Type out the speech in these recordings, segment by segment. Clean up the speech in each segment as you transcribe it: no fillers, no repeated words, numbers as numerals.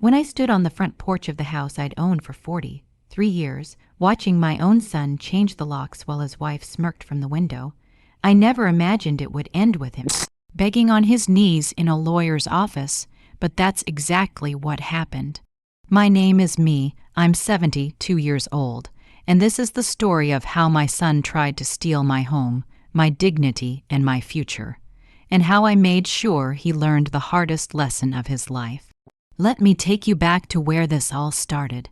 When I stood on the front porch of the house I'd owned for 43 years, watching my own son change the locks while his wife smirked from the window, I never imagined it would end with him begging on his knees in a lawyer's office, but that's exactly what happened. My name is Me. I'm 72 years old, and this is the story of how my son tried to steal my home, my dignity, and my future, and how I made sure he learned the hardest lesson of his life. Let me take you back to where this all started,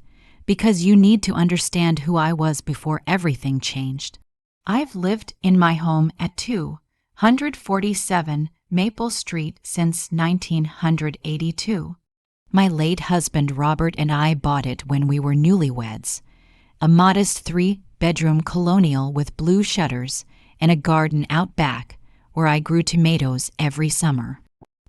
because you need to understand who I was before everything changed. I've lived in my home at 247 Maple Street since 1982. My late husband Robert and I bought it when we were newlyweds, a modest 3-bedroom colonial with blue shutters and a garden out back where I grew tomatoes every summer.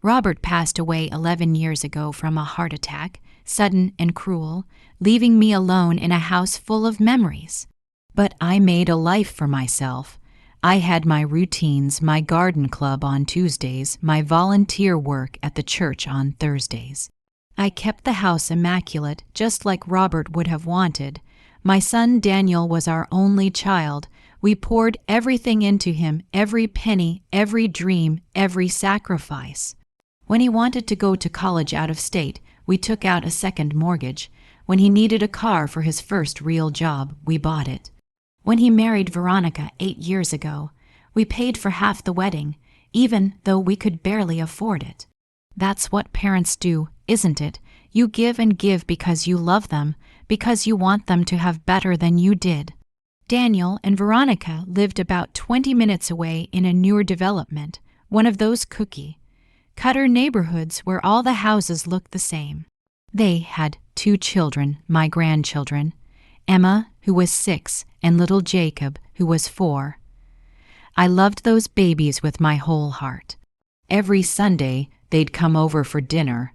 Robert passed away 11 years ago from a heart attack, sudden and cruel, leaving me alone in a house full of memories. But I made a life for myself. I had my routines, my garden club on Tuesdays, my volunteer work at the church on Thursdays. I kept the house immaculate, just like Robert would have wanted. My son Daniel was our only child. We poured everything into him, every penny, every dream, every sacrifice. When he wanted to go to college out of state, we took out a second mortgage. When he needed a car for his first real job, we bought it. When he married Veronica 8 years ago, we paid for half the wedding, even though we could barely afford it. That's what parents do, isn't it? You give and give because you love them, because you want them to have better than you did. Daniel and Veronica lived about 20 minutes away in a newer development, one of those cookie-cutter neighborhoods where all the houses look the same. They had 2 children, my grandchildren, Emma, who was 6, and little Jacob, who was 4. I loved those babies with my whole heart. Every Sunday, they'd come over for dinner.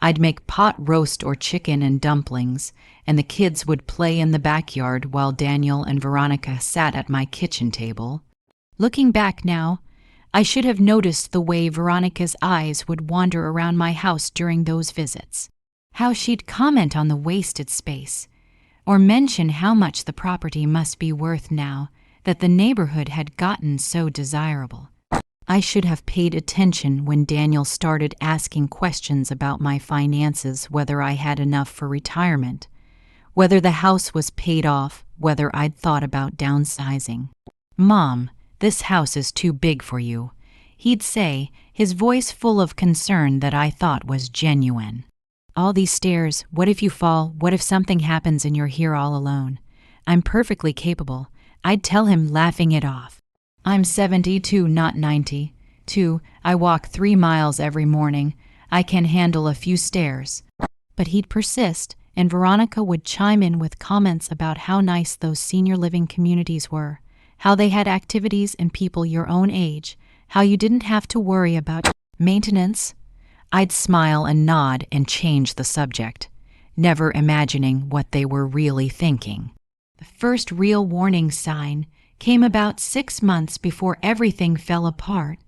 I'd make pot roast or chicken and dumplings, and the kids would play in the backyard while Daniel and Veronica sat at my kitchen table. Looking back now, I should have noticed the way Veronica's eyes would wander around my house during those visits, how she'd comment on the wasted space, or mention how much the property must be worth now that the neighborhood had gotten so desirable. I should have paid attention when Daniel started asking questions about my finances, whether I had enough for retirement, whether the house was paid off, whether I'd thought about downsizing. "Mom, this house is too big for you," he'd say, his voice full of concern that I thought was genuine. "All these stairs, what if you fall, what if something happens and you're here all alone? I'm perfectly capable," I'd tell him, laughing it off. "I'm 72, not 92. I walk 3 miles every morning. I can handle a few stairs." But he'd persist, and Veronica would chime in with comments about how nice those senior living communities were, how they had activities and people your own age, how you didn't have to worry about maintenance. I'd smile and nod and change the subject, never imagining what they were really thinking. The first real warning sign came about 6 months before everything fell apart.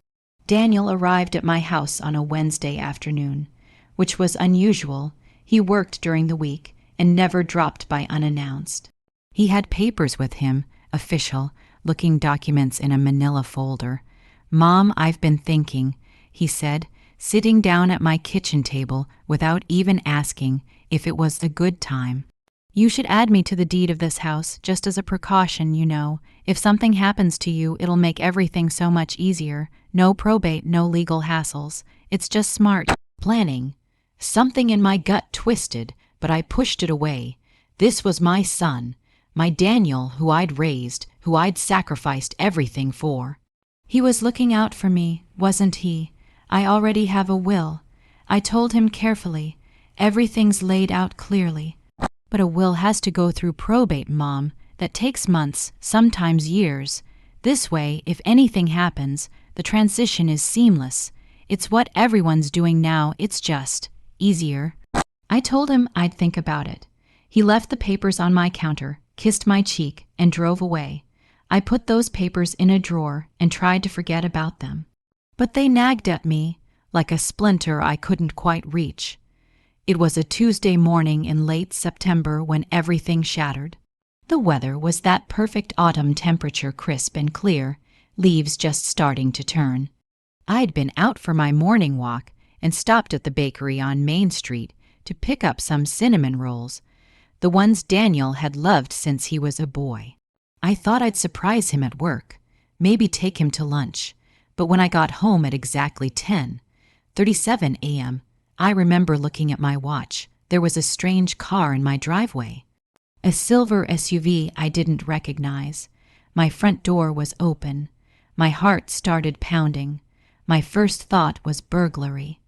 Daniel arrived at my house on a Wednesday afternoon, which was unusual. He worked during the week and never dropped by unannounced. He had papers with him, official-looking documents in a manila folder. "Mom, I've been thinking," he said, sitting down at my kitchen table without even asking if it was a good time. "You should add me to the deed of this house, just as a precaution, you know. If something happens to you, it'll make everything so much easier. No probate, no legal hassles. It's just smart planning." Something in my gut twisted, but I pushed it away. This was my son, my Daniel, who I'd raised, who I'd sacrificed everything for. He was looking out for me, wasn't he? "I already have a will." I told him carefully. "Everything's laid out clearly." "But a will has to go through probate, Mom. That takes months, sometimes years. This way, if anything happens, the transition is seamless. It's what everyone's doing now, it's just easier." I told him I'd think about it. He left the papers on my counter, kissed my cheek, and drove away. I put those papers in a drawer and tried to forget about them. But they nagged at me like a splinter I couldn't quite reach. It was a Tuesday morning in late September when everything shattered. The weather was that perfect autumn temperature, crisp and clear, leaves just starting to turn. I'd been out for my morning walk and stopped at the bakery on Main Street to pick up some cinnamon rolls, the ones Daniel had loved since he was a boy. I thought I'd surprise him at work, maybe take him to lunch, but when I got home at exactly 10:37 a.m., I remember looking at my watch. There was a strange car in my driveway. A silver SUV I didn't recognize. My front door was open. My heart started pounding. My first thought was burglary.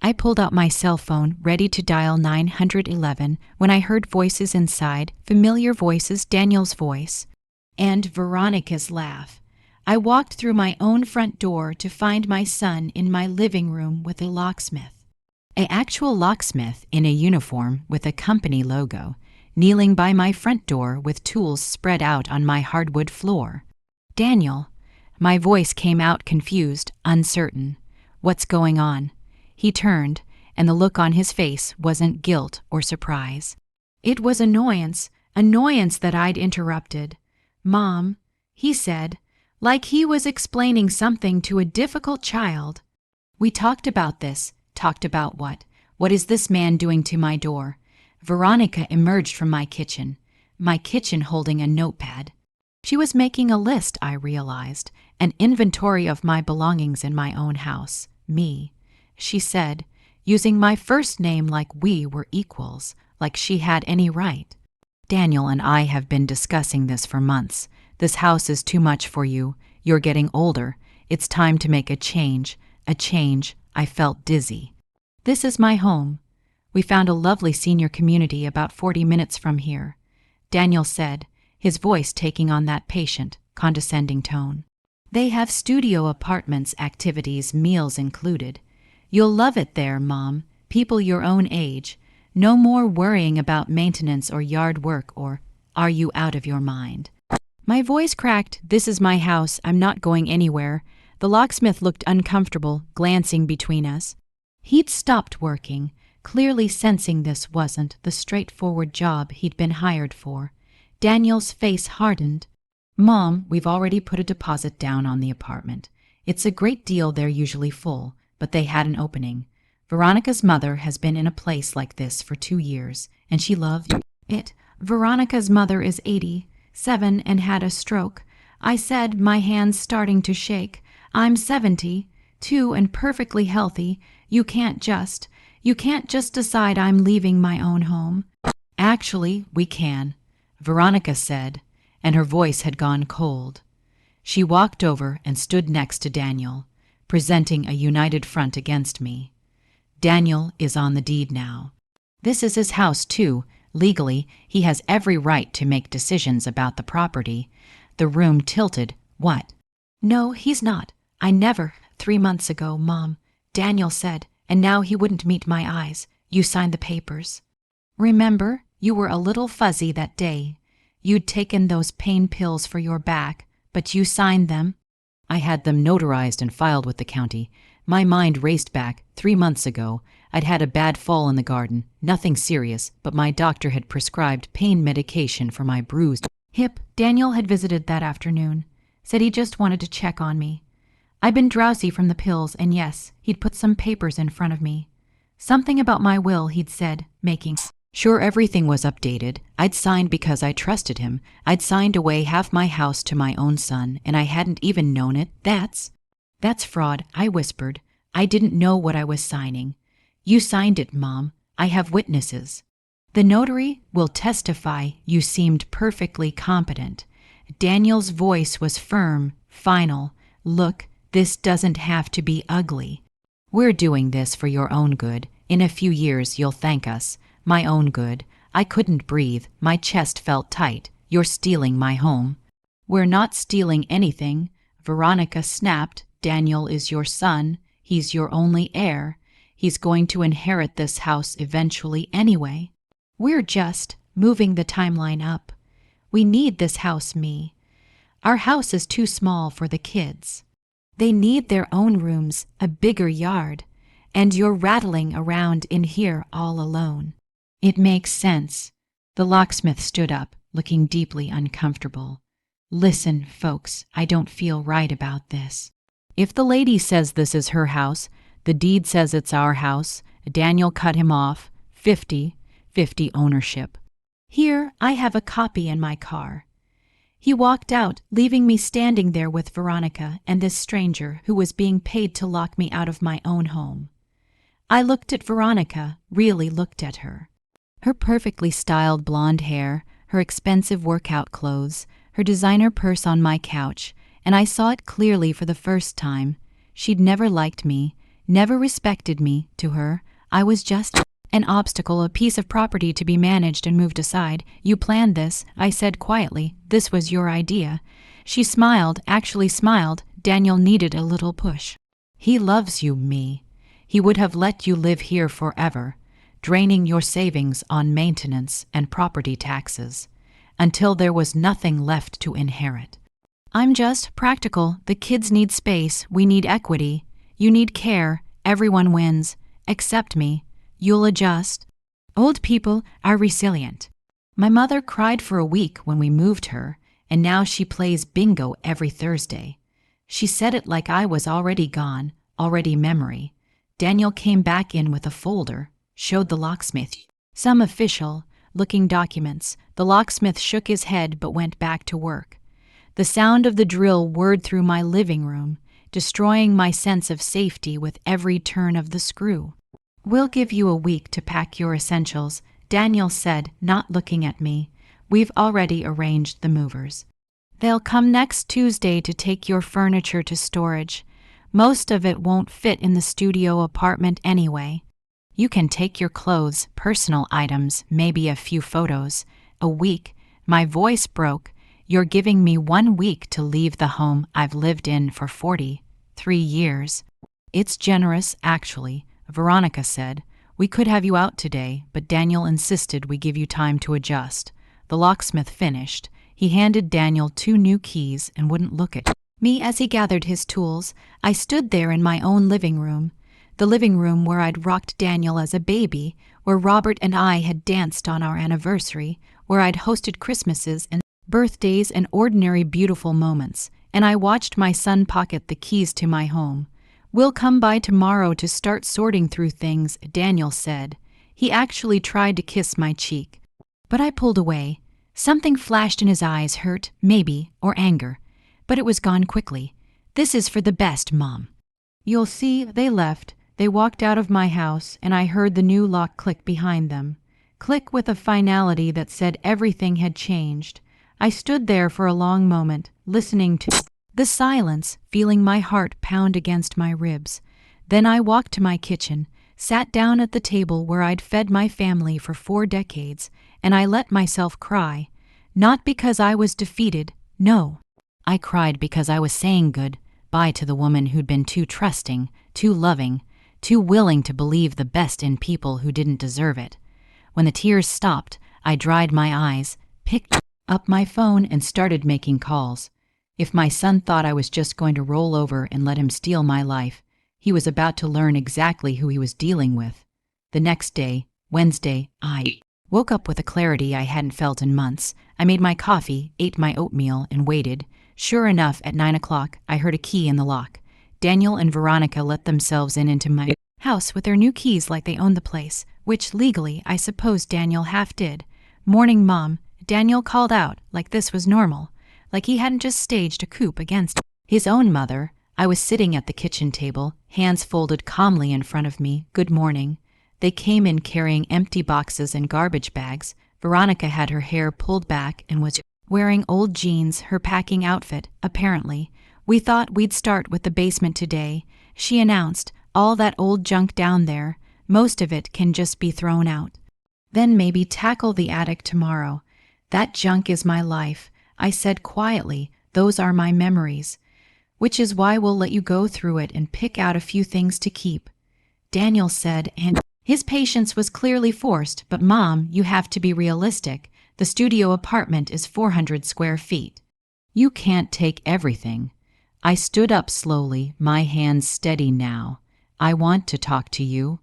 I pulled out my cell phone, ready to dial 911, when I heard voices inside, familiar voices, Daniel's voice, and Veronica's laugh. I walked through my own front door to find my son in my living room with a locksmith. An actual locksmith in a uniform with a company logo, kneeling by my front door with tools spread out on my hardwood floor. "Daniel." My voice came out confused, uncertain. "What's going on?" He turned, and the look on his face wasn't guilt or surprise. It was annoyance that I'd interrupted. "Mom," he said, like he was explaining something to a difficult child. "We talked about this." "Talked about what? What is this man doing to my door?" Veronica emerged from my kitchen holding a notepad. She was making a list, I realized, an inventory of my belongings in my own house, me. She said, using my first name like we were equals, like she had any right. "Daniel and I have been discussing this for months. This house is too much for you. You're getting older. It's time to make a change. I felt dizzy. This is my home. We found a lovely senior community about 40 minutes from here," Daniel said, his voice taking on that patient, condescending tone. "They have studio apartments, activities, meals included. You'll love it there, Mom. People your own age. No more worrying about maintenance or yard work or, are you out of your mind?" My voice cracked. "This is my house. I'm not going anywhere." The locksmith looked uncomfortable, glancing between us. He'd stopped working, clearly sensing this wasn't the straightforward job he'd been hired for. Daniel's face hardened. "Mom, we've already put a deposit down on the apartment. It's a great deal, they're usually full, but they had an opening. Veronica's mother has been in a place like this for 2 years, and she loved it. Veronica's mother is 87 and had a stroke." I said, my hands starting to shake. "I'm 72 and perfectly healthy. You can't just decide I'm leaving my own home." "Actually, we can," Veronica said, and her voice had gone cold. She walked over and stood next to Daniel, presenting a united front against me. "Daniel is on the deed now. This is his house, too. Legally, he has every right to make decisions about the property." The room tilted. "What?" "No, he's not. I never. 3 months ago, Mom," Daniel said, "and now he wouldn't meet my eyes. You signed the papers. Remember, you were a little fuzzy that day. You'd taken those pain pills for your back, but you signed them." "I had them notarized and filed with the county. My mind raced back. 3 months ago, I'd had a bad fall in the garden. Nothing serious, but my doctor had prescribed pain medication for my bruised hip. Daniel had visited that afternoon. Said he just wanted to check on me. I'd been drowsy from the pills, and yes, he'd put some papers in front of me. Something about my will, he'd said, making sure everything was updated. I'd signed because I trusted him. I'd signed away half my house to my own son, and I hadn't even known it. That's fraud," I whispered. "I didn't know what I was signing." "You signed it, Mom. I have witnesses. The notary will testify you seemed perfectly competent." Daniel's voice was firm, final. "Look, this doesn't have to be ugly. We're doing this for your own good. In a few years you'll thank us. My own good." I couldn't breathe. My chest felt tight. "You're stealing my home." "We're not stealing anything," Veronica snapped. "Daniel is your son. He's your only heir. He's going to inherit this house eventually anyway. We're just moving the timeline up. We need this house, me. Our house is too small for the kids. They need their own rooms, a bigger yard. And you're rattling around in here all alone. It makes sense. The locksmith stood up, looking deeply uncomfortable. Listen, folks, I don't feel right about this. If the lady says this is her house, the deed says it's our house, Daniel cut him off, 50-50 ownership. Here, I have a copy in my car. He walked out, leaving me standing there with Veronica and this stranger who was being paid to lock me out of my own home. I looked at Veronica, really looked at her. Her perfectly styled blonde hair, her expensive workout clothes, her designer purse on my couch, and I saw it clearly for the first time. She'd never liked me, never respected me. To her, I was just an obstacle, a piece of property to be managed and moved aside. You planned this, I said quietly. This was your idea. She smiled, actually smiled. Daniel needed a little push. He loves you, me. He would have let you live here forever, draining your savings on maintenance and property taxes, until there was nothing left to inherit. I'm just practical. The kids need space. We need equity. You need care. Everyone wins. Except me. You'll adjust. Old people are resilient. My mother cried for a week when we moved her, and now she plays bingo every Thursday. She said it like I was already gone, already memory. Daniel came back in with a folder, showed the locksmith some official-looking documents. The locksmith shook his head but went back to work. The sound of the drill whirred through my living room, destroying my sense of safety with every turn of the screw. We'll give you a week to pack your essentials, Daniel said, not looking at me. We've already arranged the movers. They'll come next Tuesday to take your furniture to storage. Most of it won't fit in the studio apartment anyway. You can take your clothes, personal items, maybe a few photos. A week. My voice broke. You're giving me 1 week to leave the home I've lived in for 43 years. It's generous, actually, Veronica said. We could have you out today, but Daniel insisted we give you time to adjust. The locksmith finished. He handed Daniel 2 new keys and wouldn't look at me as he gathered his tools. I stood there in my own living room. The living room where I'd rocked Daniel as a baby, where Robert and I had danced on our anniversary, where I'd hosted Christmases and birthdays and ordinary beautiful moments, and I watched my son pocket the keys to my home. We'll come by tomorrow to start sorting through things, Daniel said. He actually tried to kiss my cheek. But I pulled away. Something flashed in his eyes, hurt, maybe, or anger. But it was gone quickly. This is for the best, Mom. You'll see, they left. They walked out of my house, and I heard the new lock click behind them. Click with a finality that said everything had changed. I stood there for a long moment, listening to the silence, feeling my heart pound against my ribs. Then I walked to my kitchen, sat down at the table where I'd fed my family for 4 decades, and I let myself cry. Not because I was defeated, no. I cried because I was saying goodbye to the woman who'd been too trusting, too loving, too willing to believe the best in people who didn't deserve it. When the tears stopped, I dried my eyes, picked up my phone, and started making calls. If my son thought I was just going to roll over and let him steal my life, he was about to learn exactly who he was dealing with. The next day, Wednesday, I woke up with a clarity I hadn't felt in months. I made my coffee, ate my oatmeal, and waited. Sure enough, at 9 o'clock, I heard a key in the lock. Daniel and Veronica let themselves into my house with their new keys like they owned the place, which legally I suppose Daniel half did. Morning, Mom, Daniel called out, like this was normal, like he hadn't just staged a coup against his own mother. I was sitting at the kitchen table, hands folded calmly in front of me. Good morning. They came in carrying empty boxes and garbage bags. Veronica had her hair pulled back and was wearing old jeans, her packing outfit, apparently. We thought we'd start with the basement today, she announced. All that old junk down there, most of it can just be thrown out. Then maybe tackle the attic tomorrow. That junk is my life, I said quietly. Those are my memories. Which is why we'll let you go through it and pick out a few things to keep. Daniel said, and his patience was clearly forced, but Mom, you have to be realistic. The studio apartment is 400 square feet. You can't take everything. I stood up slowly, my hands steady now. I want to talk to you.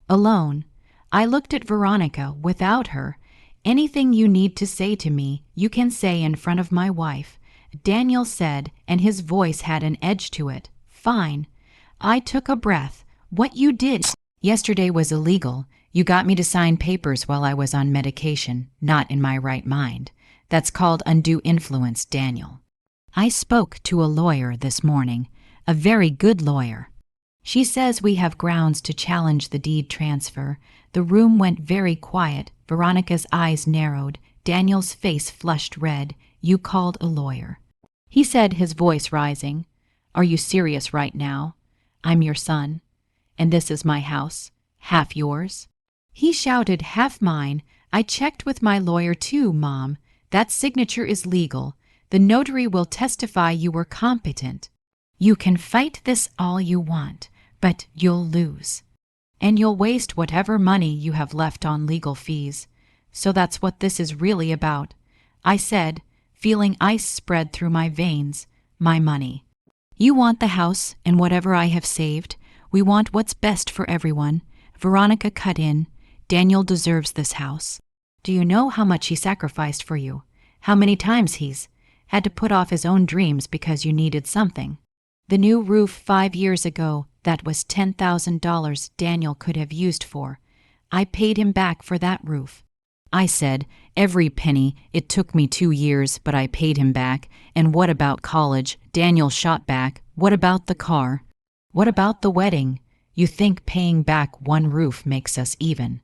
Alone. I looked at Veronica without her. Anything you need to say to me, you can say in front of my wife, Daniel said, and his voice had an edge to it. Fine. I took a breath. What you did yesterday was illegal. You got me to sign papers while I was on medication, not in my right mind. That's called undue influence, Daniel. I spoke to a lawyer this morning, a very good lawyer. She says we have grounds to challenge the deed transfer. The room went very quiet. Veronica's eyes narrowed. Daniel's face flushed red. You called a lawyer. He said, his voice rising, Are you serious right now? I'm your son, and this is my house. Half yours? He shouted, half mine. I checked with my lawyer too, Mom. That signature is legal. The notary will testify you were competent. You can fight this all you want, but you'll lose. And you'll waste whatever money you have left on legal fees. So that's what this is really about. I said, feeling ice spread through my veins, my money. You want the house and whatever I have saved. We want what's best for everyone. Veronica cut in. Daniel deserves this house. Do you know how much he sacrificed for you? How many times he's had to put off his own dreams because you needed something? The new roof 5 years ago, that was $10,000 Daniel could have used for. I paid him back for that roof. I said, every penny. It took me 2 years, but I paid him back. And what about college? Daniel shot back. What about the car? What about the wedding? You think paying back one roof makes us even?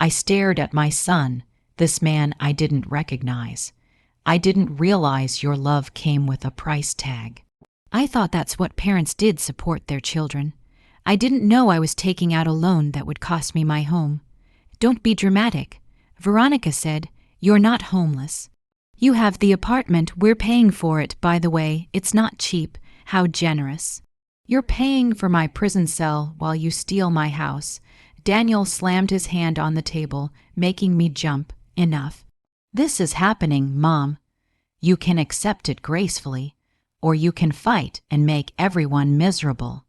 I stared at my son, this man I didn't recognize. I didn't realize your love came with a price tag. I thought that's what parents did, support their children. I didn't know I was taking out a loan that would cost me my home. Don't be dramatic. Veronica said, you're not homeless. You have the apartment, we're paying for it, by the way, it's not cheap. How generous. You're paying for my prison cell while you steal my house. Daniel slammed his hand on the table, making me jump. Enough. This is happening, Mom. You can accept it gracefully, or you can fight and make everyone miserable.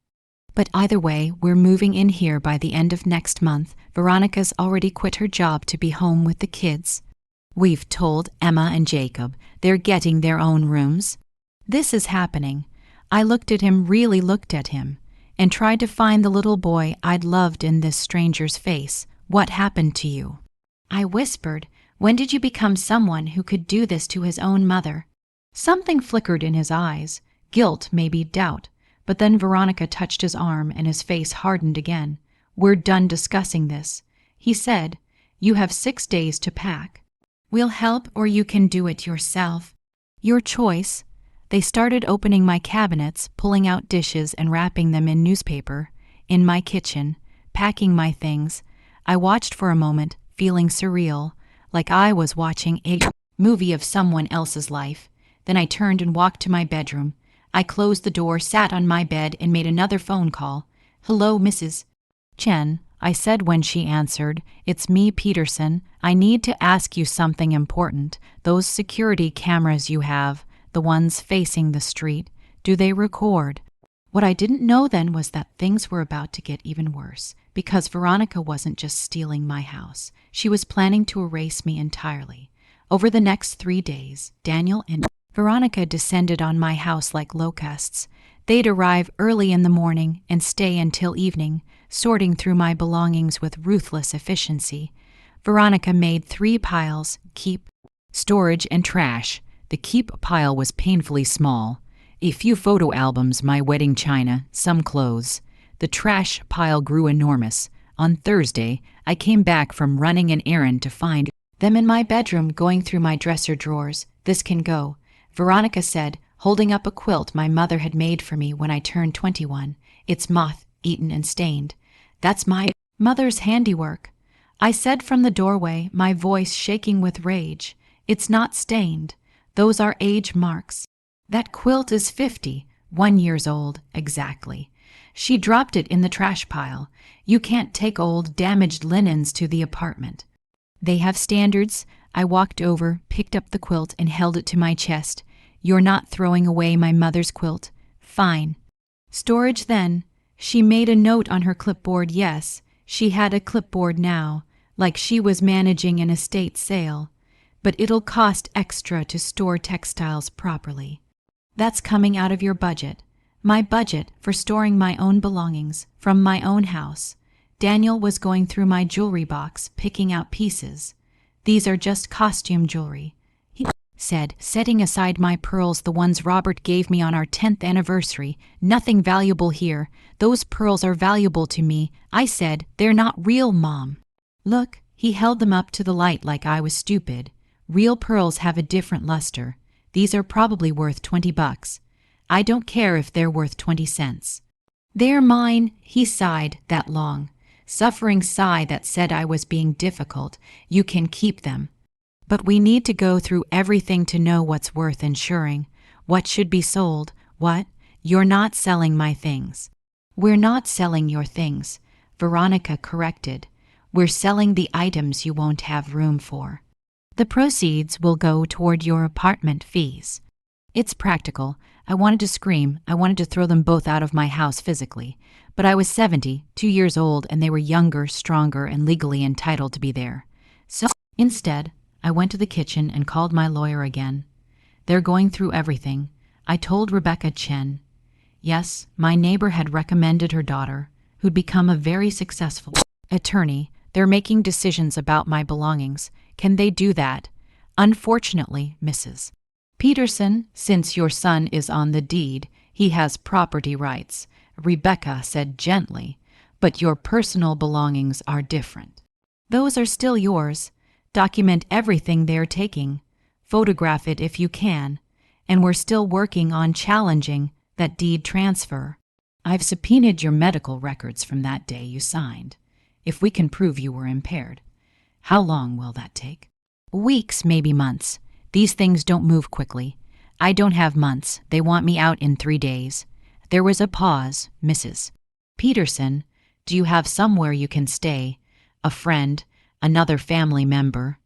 But either way, we're moving in here by the end of next month. Veronica's already quit her job to be home with the kids. We've told Emma and Jacob they're getting their own rooms. This is happening. I looked at him, really looked at him, and tried to find the little boy I'd loved in this stranger's face. What happened to you? I whispered, when did you become someone who could do this to his own mother? Something flickered in his eyes, guilt, maybe doubt. But then Veronica touched his arm and his face hardened again. We're done discussing this. He said, you have 6 days to pack. We'll help or you can do it yourself. Your choice. They started opening my cabinets, pulling out dishes and wrapping them in newspaper. In my kitchen, packing my things. I watched for a moment, feeling surreal, like I was watching a movie of someone else's life. Then I turned and walked to my bedroom. I closed the door, sat on my bed, and made another phone call. Hello, Mrs. Chen, I said when she answered. It's me, Peterson. I need to ask you something important. Those security cameras you have, the ones facing the street, do they record? What I didn't know then was that things were about to get even worse, because Veronica wasn't just stealing my house. She was planning to erase me entirely. Over the next 3 days, Daniel and Veronica descended on my house like locusts. They'd arrive early in the morning and stay until evening, sorting through my belongings with ruthless efficiency. Veronica made 3 piles, keep, storage, and trash. The keep pile was painfully small. A few photo albums, my wedding china, some clothes. The trash pile grew enormous. On Thursday, I came back from running an errand to find them in my bedroom, going through my dresser drawers. This can go. Veronica said, holding up a quilt my mother had made for me when I turned 21. It's moth-eaten and stained. That's my mother's handiwork. I said from the doorway, my voice shaking with rage. It's not stained. Those are age marks. That quilt is 51 years old, exactly. She dropped it in the trash pile. You can't take old, damaged linens to the apartment. They have standards. I walked over, picked up the quilt, and held it to my chest. You're not throwing away my mother's quilt. Fine. Storage then. She made a note on her clipboard. Yes, she had a clipboard now, like she was managing an estate sale. But it'll cost extra to store textiles properly. That's coming out of your budget. My budget for storing my own belongings from my own house. Daniel was going through my jewelry box, picking out pieces. These are just costume jewelry, he said, setting aside my pearls, the ones Robert gave me on our 10th anniversary. Nothing valuable here. Those pearls are valuable to me. I said, they're not real, Mom. Look, he held them up to the light like I was stupid. Real pearls have a different luster. These are probably worth $20. I don't care if they're worth 20 cents. They're mine, he sighed, that long, suffering sigh that said I was being difficult. You can keep them. But we need to go through everything to know what's worth insuring, what should be sold, what. You're not selling my things. We're not selling your things, Veronica corrected. We're selling the items you won't have room for. The proceeds will go toward your apartment fees. It's practical. I wanted to scream. I wanted to throw them both out of my house physically. But I was 70, 2 years old, and they were younger, stronger, and legally entitled to be there. So instead, I went to the kitchen and called my lawyer again. They're going through everything. I told Rebecca Chen. Yes, my neighbor had recommended her daughter, who'd become a very successful attorney. They're making decisions about my belongings. Can they do that? Unfortunately, Mrs. Peterson, since your son is on the deed, he has property rights, Rebecca said gently, but your personal belongings are different. Those are still yours. Document everything they're taking. Photograph it if you can. And we're still working on challenging that deed transfer. I've subpoenaed your medical records from that day you signed, if we can prove you were impaired. How long will that take? Weeks, maybe months. These things don't move quickly. I don't have months. They want me out in 3 days. There was a pause. Mrs. Peterson, do you have somewhere you can stay? A friend? Another family member?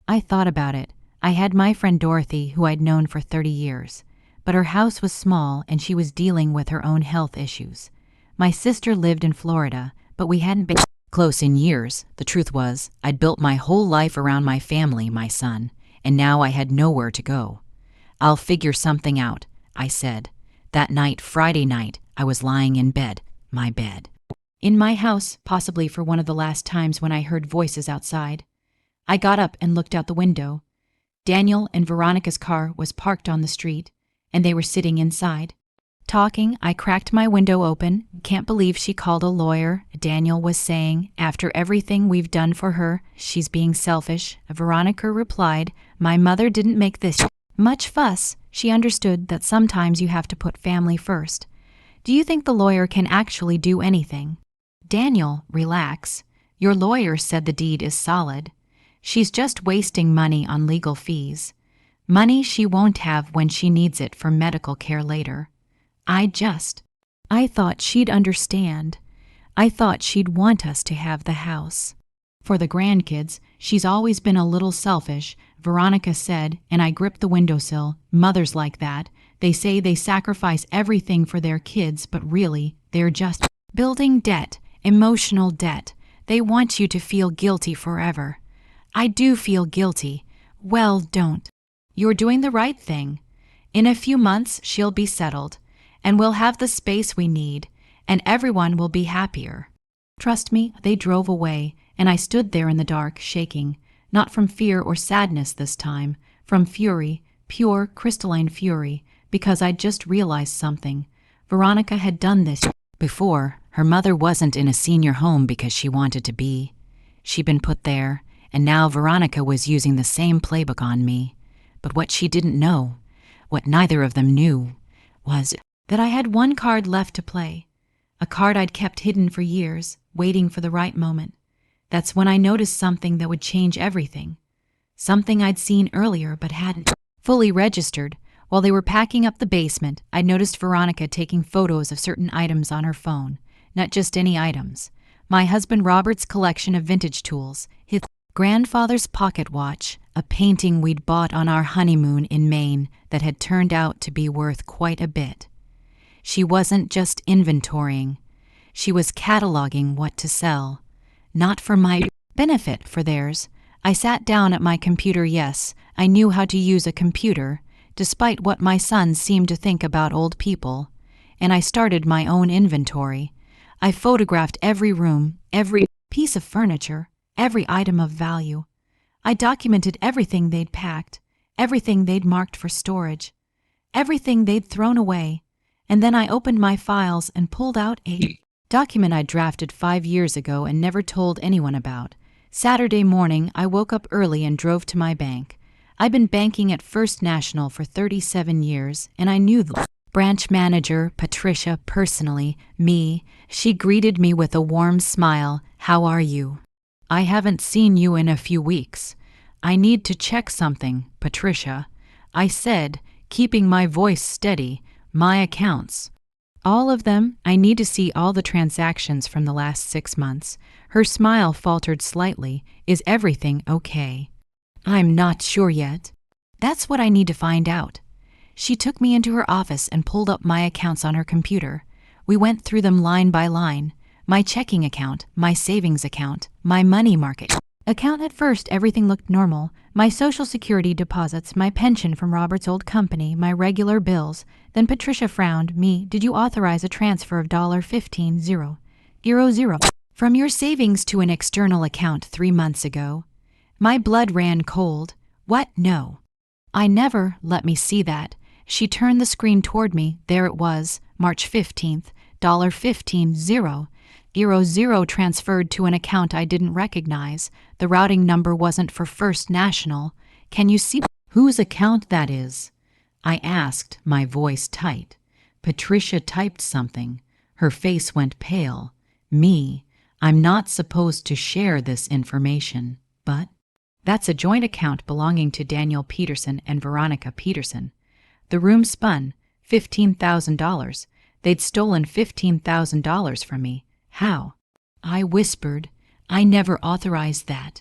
I thought about it. I had my friend Dorothy, who I'd known for 30 years. But her house was small and she was dealing with her own health issues. My sister lived in Florida, but we hadn't been close in years. The truth was, I'd built my whole life around my family, my son, and now I had nowhere to go. I'll figure something out, I said. That night, Friday night, I was lying in bed, my bed. In my house, possibly for one of the last times when I heard voices outside. I got up and looked out the window. Daniel and Veronica's car was parked on the street, and they were sitting inside. Talking, I cracked my window open. Can't believe she called a lawyer, Daniel was saying. After everything we've done for her, she's being selfish. Veronica replied, my mother didn't make this much fuss. She understood that sometimes you have to put family first. Do you think the lawyer can actually do anything? Daniel, relax. Your lawyer said the deed is solid. She's just wasting money on legal fees. Money she won't have when she needs it for medical care later. I thought she'd understand. I thought she'd want us to have the house. For the grandkids, she's always been a little selfish, Veronica said, and I gripped the windowsill. Mothers like that, they say they sacrifice everything for their kids, but really, they're just building debt, emotional debt. They want you to feel guilty forever. I do feel guilty. Well, don't. You're doing the right thing. In a few months, she'll be settled, and we'll have the space we need, and everyone will be happier. Trust me, they drove away, and I stood there in the dark, shaking, not from fear or sadness this time, from fury, pure, crystalline fury, because I'd just realized something. Veronica had done this before. Her mother wasn't in a senior home because she wanted to be. She'd been put there, and now Veronica was using the same playbook on me. But what she didn't know, what neither of them knew, was that I had one card left to play, a card I'd kept hidden for years, waiting for the right moment. That's when I noticed something that would change everything, something I'd seen earlier but hadn't fully registered. While they were packing up the basement, I'd noticed Veronica taking photos of certain items on her phone, not just any items. My husband Robert's collection of vintage tools, his grandfather's pocket watch, a painting we'd bought on our honeymoon in Maine that had turned out to be worth quite a bit. She wasn't just inventorying. She was cataloging what to sell. Not for my benefit, for theirs. I sat down at my computer. Yes, I knew how to use a computer, despite what my sons seemed to think about old people. And I started my own inventory. I photographed every room, every piece of furniture, every item of value. I documented everything they'd packed, everything they'd marked for storage, everything they'd thrown away, and then I opened my files and pulled out a document I'd drafted 5 years ago and never told anyone about. Saturday morning, I woke up early and drove to my bank. I'd been banking at First National for 37 years, and I knew the branch manager, Patricia, personally. She greeted me with a warm smile. "How are you? I haven't seen you in a few weeks. I need to check something, Patricia," I said, keeping my voice steady. "My accounts. All of them. I need to see all the transactions from the last 6 months." Her smile faltered slightly. "Is everything okay?" "I'm not sure yet. That's what I need to find out." She took me into her office and pulled up my accounts on her computer. We went through them line by line. My checking account, my savings account, my money market account. At first, everything looked normal. My Social Security deposits, my pension from Robert's old company, my regular bills. Then Patricia frowned. "Did you authorize a transfer of $15,000 from your savings to an external account 3 months ago?" My blood ran cold. "What? No. I never. Let me see that." She turned the screen toward me. There it was, March 15th, $15,000 transferred to an account I didn't recognize. The routing number wasn't for First National. "Can you see whose account that is?" I asked, my voice tight. Patricia typed something. Her face went pale. "I'm not supposed to share this information, but that's a joint account belonging to Daniel Peterson and Veronica Peterson." The room spun. $15,000. They'd stolen $15,000 from me. "How?" I whispered. "I never authorized that.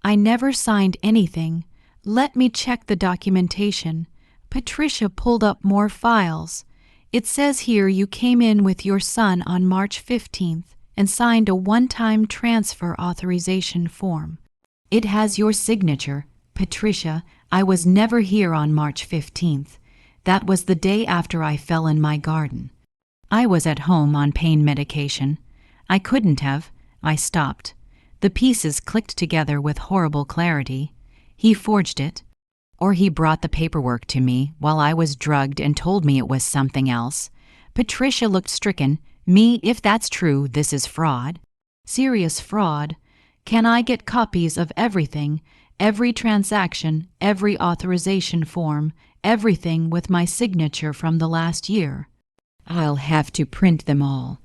I never signed anything. Let me check the documentation." Patricia pulled up more files. "It says here you came in with your son on March 15th and signed a one-time transfer authorization form. It has your signature." "Patricia, I was never here on March 15th. That was the day after I fell in my garden. I was at home on pain medication. I couldn't have." I stopped. The pieces clicked together with horrible clarity. He forged it. Or he brought the paperwork to me while I was drugged and told me it was something else. Patricia looked stricken. "If that's true, this is fraud. Serious fraud. Can I get copies of everything, every transaction, every authorization form, everything with my signature from the last year?" "I'll have to print them all."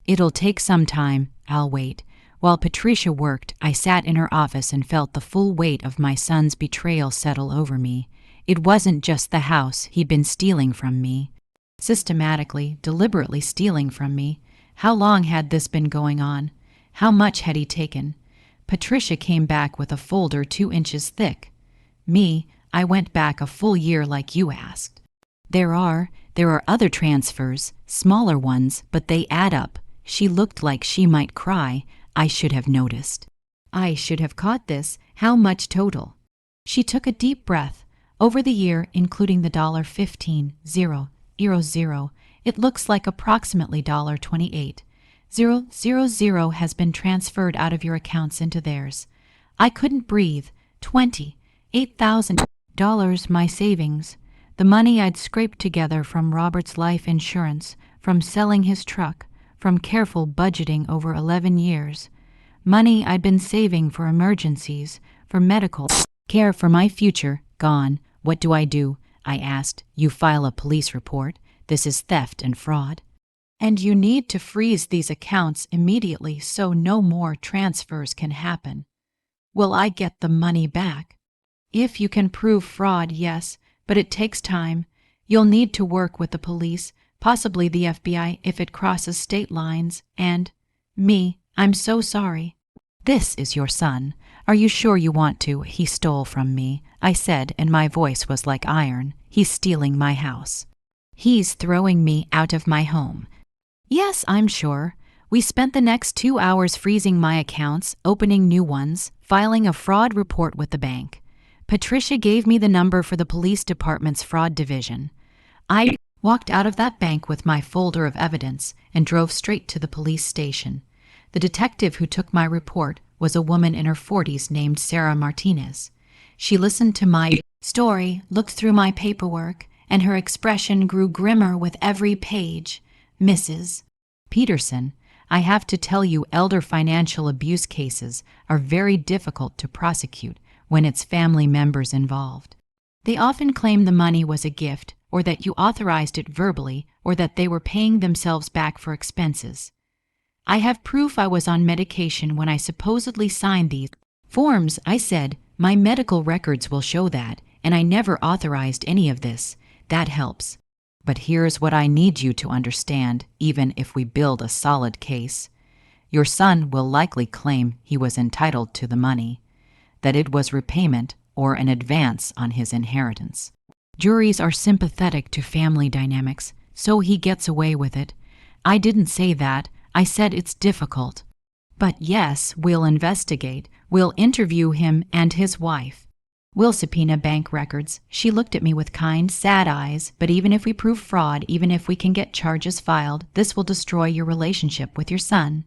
"It'll take some time. I'll wait." While Patricia worked, I sat in her office and felt the full weight of my son's betrayal settle over me. It wasn't just the house he'd been stealing from me. Systematically, deliberately stealing from me. How long had this been going on? How much had he taken? Patricia came back with a folder 2 inches thick. I went back a full year like you asked. There are other transfers, smaller ones, but they add up." She looked like she might cry. "I should have noticed. I should have caught this. How much total?" She took a deep breath. "Over the year, including the $15,000, it looks like approximately $28,000 has been transferred out of your accounts into theirs." I couldn't breathe. $28,000, my savings. The money I'd scraped together from Robert's life insurance, from selling his truck, from careful budgeting over 11 years. Money I'd been saving for emergencies, for medical care, for my future, gone. "What do I do?" I asked. "You file a police report. This is theft and fraud. And you need to freeze these accounts immediately so no more transfers can happen." "Will I get the money back?" "If you can prove fraud, yes, but it takes time. You'll need to work with the police, possibly the FBI if it crosses state lines, and I'm so sorry." "This is your son. Are you sure you want to?" "He stole from me," I said, and my voice was like iron. "He's stealing my house. He's throwing me out of my home." "Yes, I'm sure. We spent the next 2 hours freezing my accounts, opening new ones, filing a fraud report with the bank. Patricia gave me the number for the police department's fraud division. I walked out of that bank with my folder of evidence and drove straight to the police station. The detective who took my report was a woman in her 40s named Sarah Martinez. She listened to my story, looked through my paperwork, and her expression grew grimmer with every page. Mrs. Peterson, I have to tell you, elder financial abuse cases are very difficult to prosecute when it's family members involved. They often claim the money was a gift, or that you authorized it verbally, or that they were paying themselves back for expenses. I have proof I was on medication when I supposedly signed these forms. I said, my medical records will show that, and I never authorized any of this. That helps. But here's what I need you to understand, even if we build a solid case. Your son will likely claim he was entitled to the money, that it was repayment or an advance on his inheritance. Juries are sympathetic to family dynamics, so he gets away with it. I didn't say that. I said it's difficult. But yes, we'll investigate. We'll interview him and his wife. We'll subpoena bank records. She looked at me with kind, sad eyes. But even if we prove fraud, even if we can get charges filed, this will destroy your relationship with your son.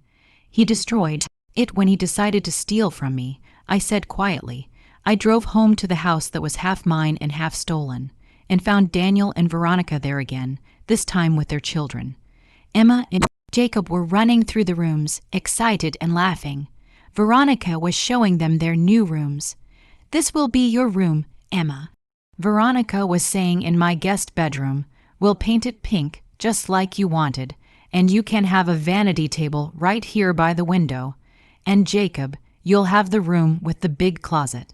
He destroyed it when he decided to steal from me, I said quietly. I drove home to the house that was half mine and half stolen, and found Daniel and Veronica there again, this time with their children. Emma and Jacob were running through the rooms, excited and laughing. Veronica was showing them their new rooms. This will be your room, Emma. Veronica was saying in my guest bedroom, we'll paint it pink, just like you wanted, and you can have a vanity table right here by the window. And Jacob, you'll have the room with the big closet.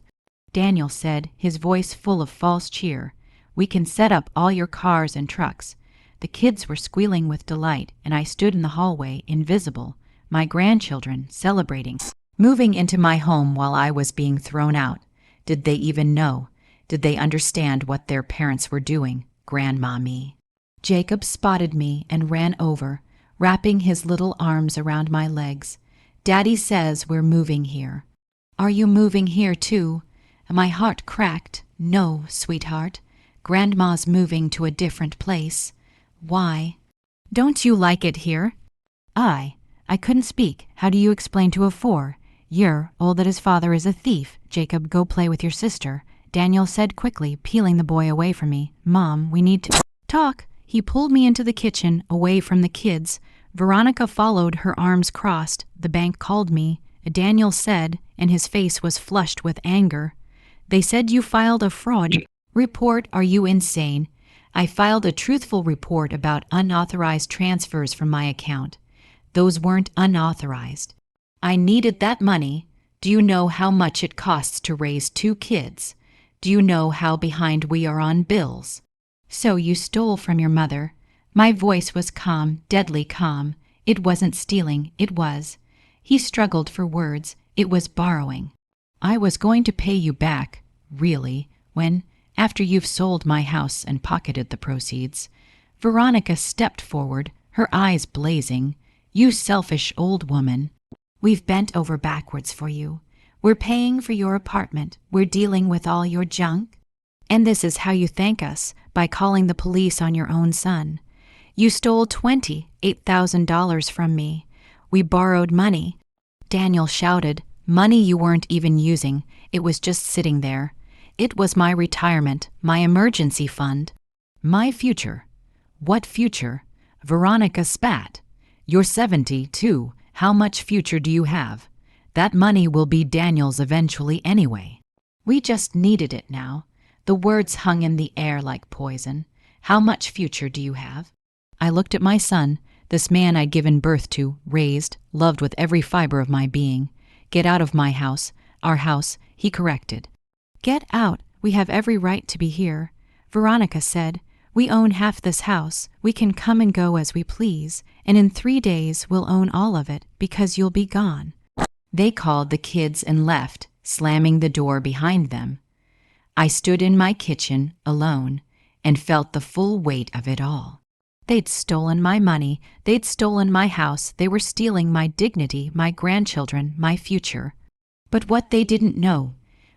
Daniel said, his voice full of false cheer, we can set up all your cars and trucks. The kids were squealing with delight, and I stood in the hallway, invisible, my grandchildren celebrating, moving into my home while I was being thrown out. Did they even know? Did they understand what their parents were doing, Grandma me? Jacob spotted me and ran over, wrapping his little arms around my legs. Daddy says we're moving here. Are you moving here too? My heart cracked. No, sweetheart. Grandma's moving to a different place. Why? Don't you like it here? I couldn't speak. How do you explain to a 4-year-old that his father is a thief? Jacob, go play with your sister, Daniel said quickly, peeling the boy away from me. Mom, we need to talk. He pulled me into the kitchen, away from the kids. Veronica followed, her arms crossed. The bank called me, Daniel said, and his face was flushed with anger. They said you filed a fraud report. Are you insane? I filed a truthful report about unauthorized transfers from my account. Those weren't unauthorized. I needed that money. Do you know how much it costs to raise 2 kids? Do you know how behind we are on bills? So you stole from your mother. My voice was calm, deadly calm. It wasn't stealing, it was. He struggled for words. It was borrowing. I was going to pay you back, really, when, after you've sold my house and pocketed the proceeds. Veronica stepped forward, her eyes blazing. You selfish old woman. We've bent over backwards for you. We're paying for your apartment. We're dealing with all your junk. And this is how you thank us, by calling the police on your own son. You stole $28,000 from me. We borrowed money. Daniel shouted, money you weren't even using. It was just sitting there. It was my retirement, my emergency fund. My future. What future? Veronica spat. You're 72. How much future do you have? That money will be Daniel's eventually anyway. We just needed it now. The words hung in the air like poison. How much future do you have? I looked at my son, this man I'd given birth to, raised, loved with every fiber of my being. Get out of my house, our house, he corrected. Get out. We have every right to be here. Veronica said, we own half this house. We can come and go as we please, and in 3 days we'll own all of it because you'll be gone. They called the kids and left, slamming the door behind them. I stood in my kitchen, alone, and felt the full weight of it all. They'd stolen my money, they'd stolen my house, they were stealing my dignity, my grandchildren, my future. But what they didn't know,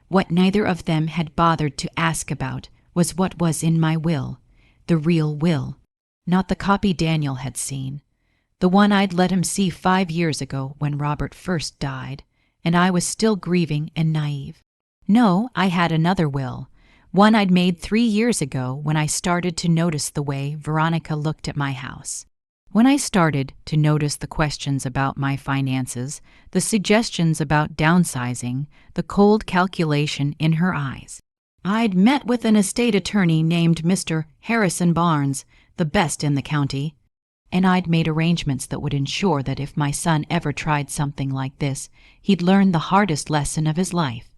what neither of them had bothered to ask about, was what was in my will, the real will, not the copy Daniel had seen, the one I'd let him see 5 years ago when Robert first died, and I was still grieving and naive. No, I had another will, one I'd made 3 years ago when I started to notice the way Veronica looked at my house. When I started to notice the questions about my finances, the suggestions about downsizing, the cold calculation in her eyes. I'd met with an estate attorney named Mr. Harrison Barnes, the best in the county, and I'd made arrangements that would ensure that if my son ever tried something like this, he'd learn the hardest lesson of his life.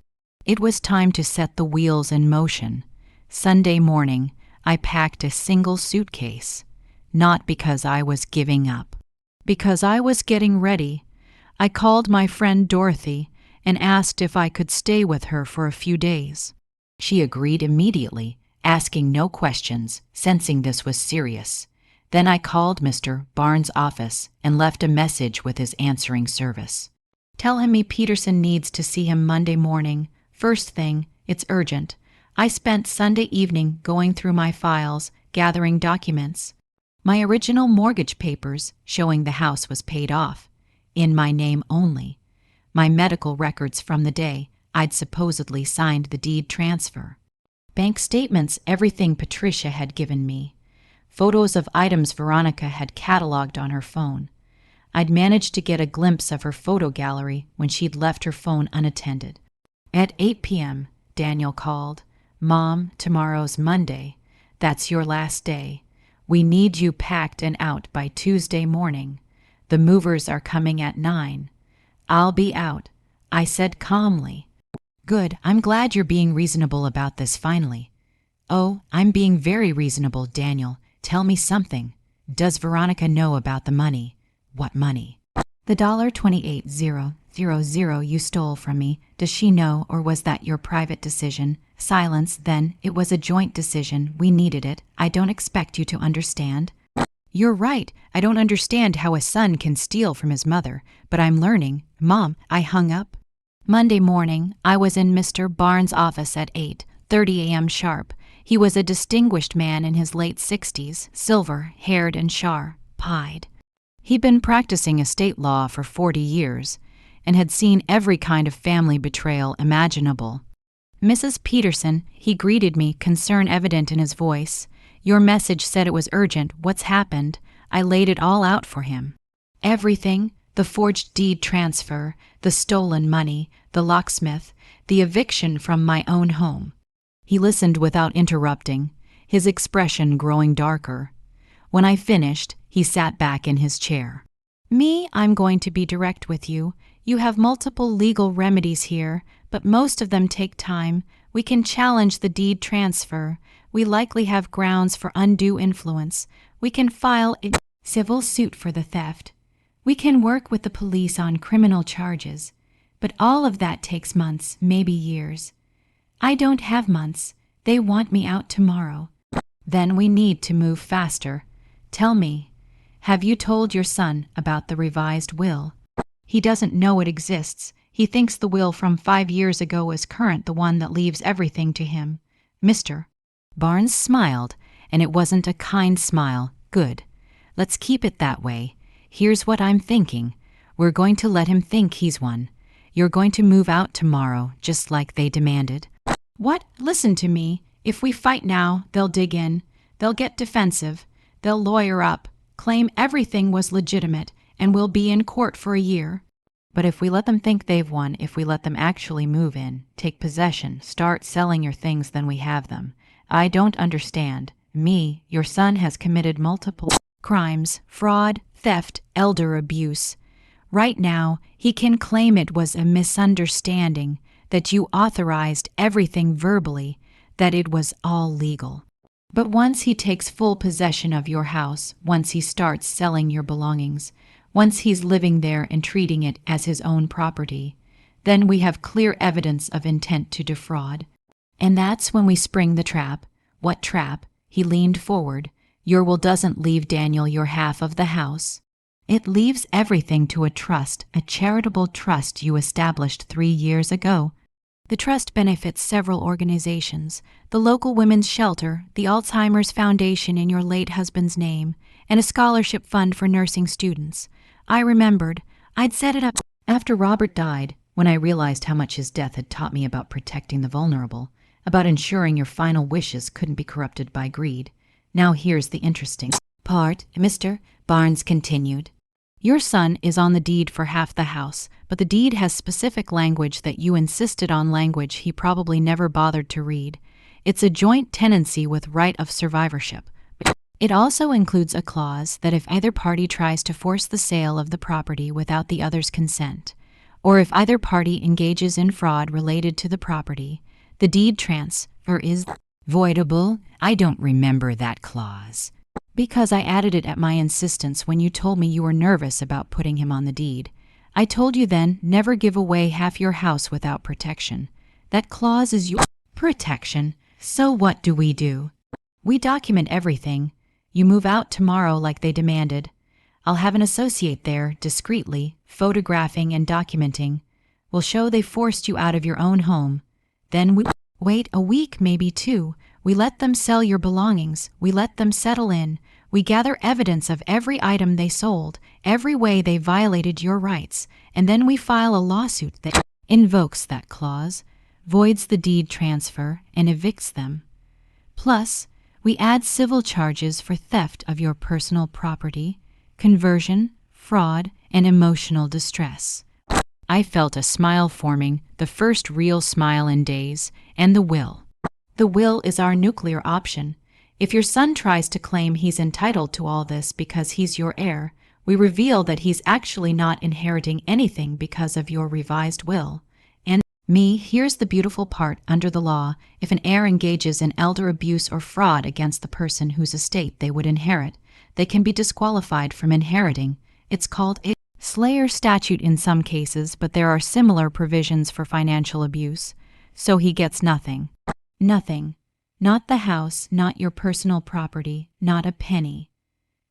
It was time to set the wheels in motion. Sunday morning, I packed a single suitcase. Not because I was giving up. Because I was getting ready. I called my friend Dorothy and asked if I could stay with her for a few days. She agreed immediately, asking no questions, sensing this was serious. Then I called Mr. Barnes' office and left a message with his answering service. Tell him Peterson needs to see him Monday morning. First thing, it's urgent. I spent Sunday evening going through my files, gathering documents. My original mortgage papers showing the house was paid off, in my name only. My medical records from the day I'd supposedly signed the deed transfer. Bank statements, everything Patricia had given me. Photos of items Veronica had cataloged on her phone. I'd managed to get a glimpse of her photo gallery when she'd left her phone unattended. At 8 p.m., Daniel called. Mom, tomorrow's Monday. That's your last day. We need you packed and out by Tuesday morning. The movers are coming at 9. I'll be out, I said calmly. Good, I'm glad you're being reasonable about this finally. Oh, I'm being very reasonable, Daniel. Tell me something. Does Veronica know about the money? What money? The $28,000 you stole from me. Does she know, or was that your private decision? Silence, then. It was a joint decision. We needed it. I don't expect you to understand. You're right. I don't understand how a son can steal from his mother, but I'm learning. Mom, I hung up. Monday morning, I was in Mr. Barnes' office at 8:30 a.m. sharp. He was a distinguished man in his late 60s, silver-haired and sharp-eyed. He'd been practicing estate law for 40 years and had seen every kind of family betrayal imaginable. Mrs. Peterson, he greeted me, concern evident in his voice. Your message said it was urgent. What's happened? I laid it all out for him. Everything, the forged deed transfer, the stolen money, the locksmith, the eviction from my own home. He listened without interrupting, his expression growing darker. When I finished, he sat back in his chair. Me, I'm going to be direct with you. You have multiple legal remedies here, but most of them take time. We can challenge the deed transfer. We likely have grounds for undue influence. We can file a civil suit for the theft. We can work with the police on criminal charges. But all of that takes months, maybe years. I don't have months. They want me out tomorrow. Then we need to move faster. Tell me, have you told your son about the revised will? He doesn't know it exists. He thinks the will from 5 years ago is current, the one that leaves everything to him. Mr. Barnes smiled, and it wasn't a kind smile. Good. Let's keep it that way. Here's what I'm thinking. We're going to let him think he's one. You're going to move out tomorrow, just like they demanded. What? Listen to me. If we fight now, they'll dig in. They'll get defensive. They'll lawyer up, claim everything was legitimate, and we'll be in court for a year. But if we let them think they've won, if we let them actually move in, take possession, start selling your things, then we have them. I don't understand. Me, your son has committed multiple crimes, fraud, theft, elder abuse. Right now, he can claim it was a misunderstanding, that you authorized everything verbally, that it was all legal. But once he takes full possession of your house, once he starts selling your belongings, once he's living there and treating it as his own property, then we have clear evidence of intent to defraud. And that's when we spring the trap. What trap? He leaned forward. Your will doesn't leave Daniel your half of the house. It leaves everything to a trust, a charitable trust you established 3 years ago. The trust benefits several organizations: the local women's shelter, the Alzheimer's Foundation in your late husband's name, and a scholarship fund for nursing students. I remembered. I'd set it up after Robert died, when I realized how much his death had taught me about protecting the vulnerable, about ensuring your final wishes couldn't be corrupted by greed. Now here's the interesting part, Mr. Barnes continued. Your son is on the deed for half the house, but the deed has specific language that you insisted on, language he probably never bothered to read. It's a joint tenancy with right of survivorship. It also includes a clause that if either party tries to force the sale of the property without the other's consent, or if either party engages in fraud related to the property, the deed transfer is voidable. I don't remember that clause, because I added it at my insistence when you told me you were nervous about putting him on the deed. I told you then, never give away half your house without protection. That clause is your protection. So what do? We document everything. You move out tomorrow like they demanded. I'll have an associate there, discreetly, photographing and documenting. We'll show they forced you out of your own home. Then we wait a week, maybe 2. We let them sell your belongings. We let them settle in. We gather evidence of every item they sold, every way they violated your rights, and then we file a lawsuit that invokes that clause, voids the deed transfer, and evicts them. Plus, we add civil charges for theft of your personal property, conversion, fraud, and emotional distress. I felt a smile forming, the first real smile in days, and the will. The will is our nuclear option. If your son tries to claim he's entitled to all this because he's your heir, we reveal that he's actually not inheriting anything because of your revised will. And here's the beautiful part: under the law, if an heir engages in elder abuse or fraud against the person whose estate they would inherit, they can be disqualified from inheriting. It's called a slayer statute in some cases, but there are similar provisions for financial abuse. So he gets nothing. Nothing. Not the house, not your personal property, not a penny.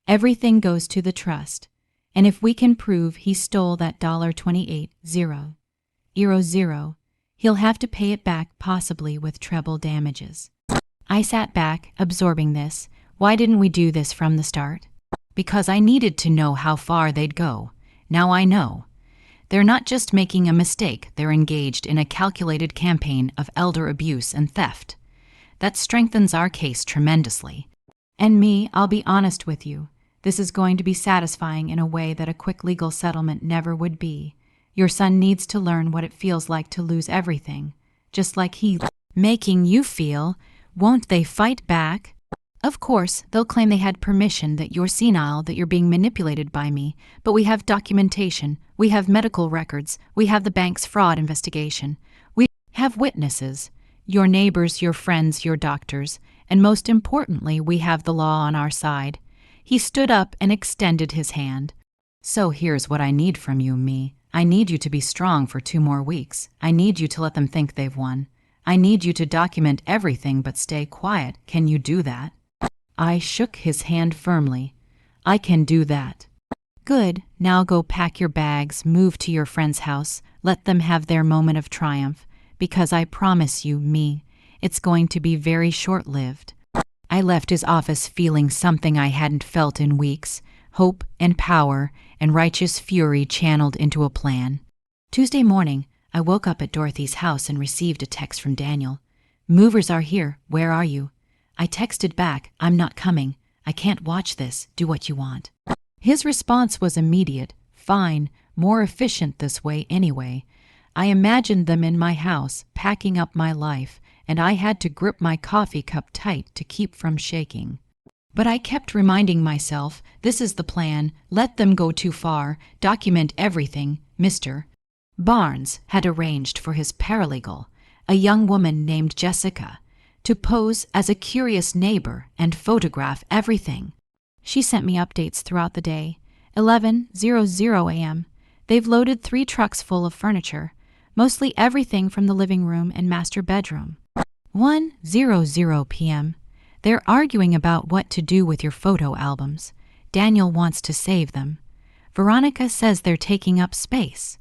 Everything goes to the trust. And if we can prove he stole that $28,000, he'll have to pay it back, possibly with treble damages. I sat back, absorbing this. Why didn't we do this from the start? Because I needed to know how far they'd go. Now I know. They're not just making a mistake, they're engaged in a calculated campaign of elder abuse and theft. That strengthens our case tremendously. And I'll be honest with you, this is going to be satisfying in a way that a quick legal settlement never would be. Your son needs to learn what it feels like to lose everything, just like he's making you feel. Won't they fight back? Of course, they'll claim they had permission, that you're senile, that you're being manipulated by me, but we have documentation, we have medical records, we have the bank's fraud investigation, we have witnesses, your neighbors, your friends, your doctors, and most importantly, we have the law on our side. He stood up and extended his hand. So here's what I need from you, I need you to be strong for 2 more weeks. I need you to let them think they've won. I need you to document everything but stay quiet. Can you do that? I shook his hand firmly. I can do that. Good. Now go pack your bags, move to your friend's house, let them have their moment of triumph, because I promise you, it's going to be very short-lived. I left his office feeling something I hadn't felt in weeks: hope and power and righteous fury channeled into a plan. Tuesday morning, I woke up at Dorothy's house and received a text from Daniel. Movers are here. Where are you? I texted back, I'm not coming. I can't watch this. Do what you want. His response was immediate. Fine. More efficient this way anyway. I imagined them in my house, packing up my life, and I had to grip my coffee cup tight to keep from shaking. But I kept reminding myself, this is the plan. Let them go too far. Document everything. Mr. Barnes had arranged for his paralegal, a young woman named Jessica, to pose as a curious neighbor and photograph everything. She sent me updates throughout the day. 11:00 a.m. They've loaded 3 trucks full of furniture, mostly everything from the living room and master bedroom. 1:00 p.m. They're arguing about what to do with your photo albums. Daniel wants to save them. Veronica says they're taking up space.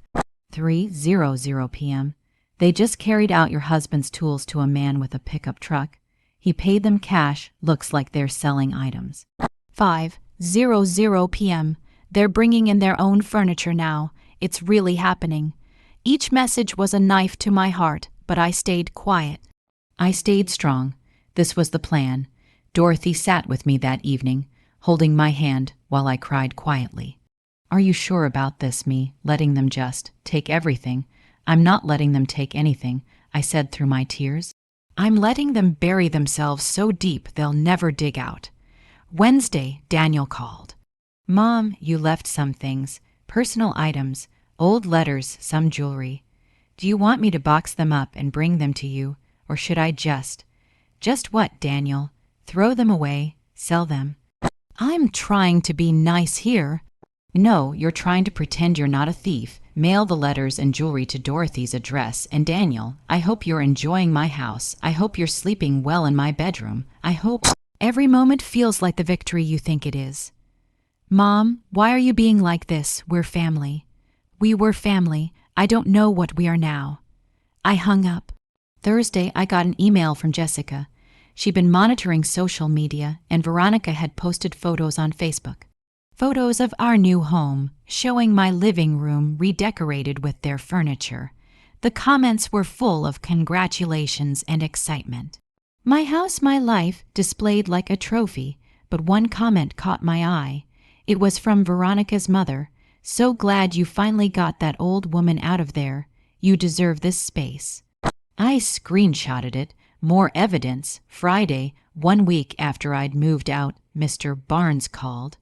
3:00 p.m. They just carried out your husband's tools to a man with a pickup truck. He paid them cash. Looks like they're selling items. 5:00 p.m. They're bringing in their own furniture now. It's really happening. Each message was a knife to my heart, but I stayed quiet. I stayed strong. This was the plan. Dorothy sat with me that evening, holding my hand while I cried quietly. Are you sure about this, me, letting them just take everything? I'm not letting them take anything, I said through my tears. I'm letting them bury themselves so deep they'll never dig out. Wednesday, Daniel called. Mom, you left some things, personal items, old letters, some jewelry. Do you want me to box them up and bring them to you, or should I just what, Daniel? Throw them away, sell them? I'm trying to be nice here. No, you're trying to pretend you're not a thief. Mail the letters and jewelry to Dorothy's address. And Daniel, I hope you're enjoying my house. I hope you're sleeping well in my bedroom. I hope every moment feels like the victory you think it is. Mom, why are you being like this? We're family. We were family. I don't know what we are now. I hung up. Thursday, I got an email from Jessica. She'd been monitoring social media, and Veronica had posted photos on Facebook. Photos of our new home, showing my living room redecorated with their furniture. The comments were full of congratulations and excitement. My house, my life, displayed like a trophy, but one comment caught my eye. It was from Veronica's mother. So glad you finally got that old woman out of there. You deserve this space. I screenshotted it. More evidence. Friday, 1 week after I'd moved out, Mr. Barnes called.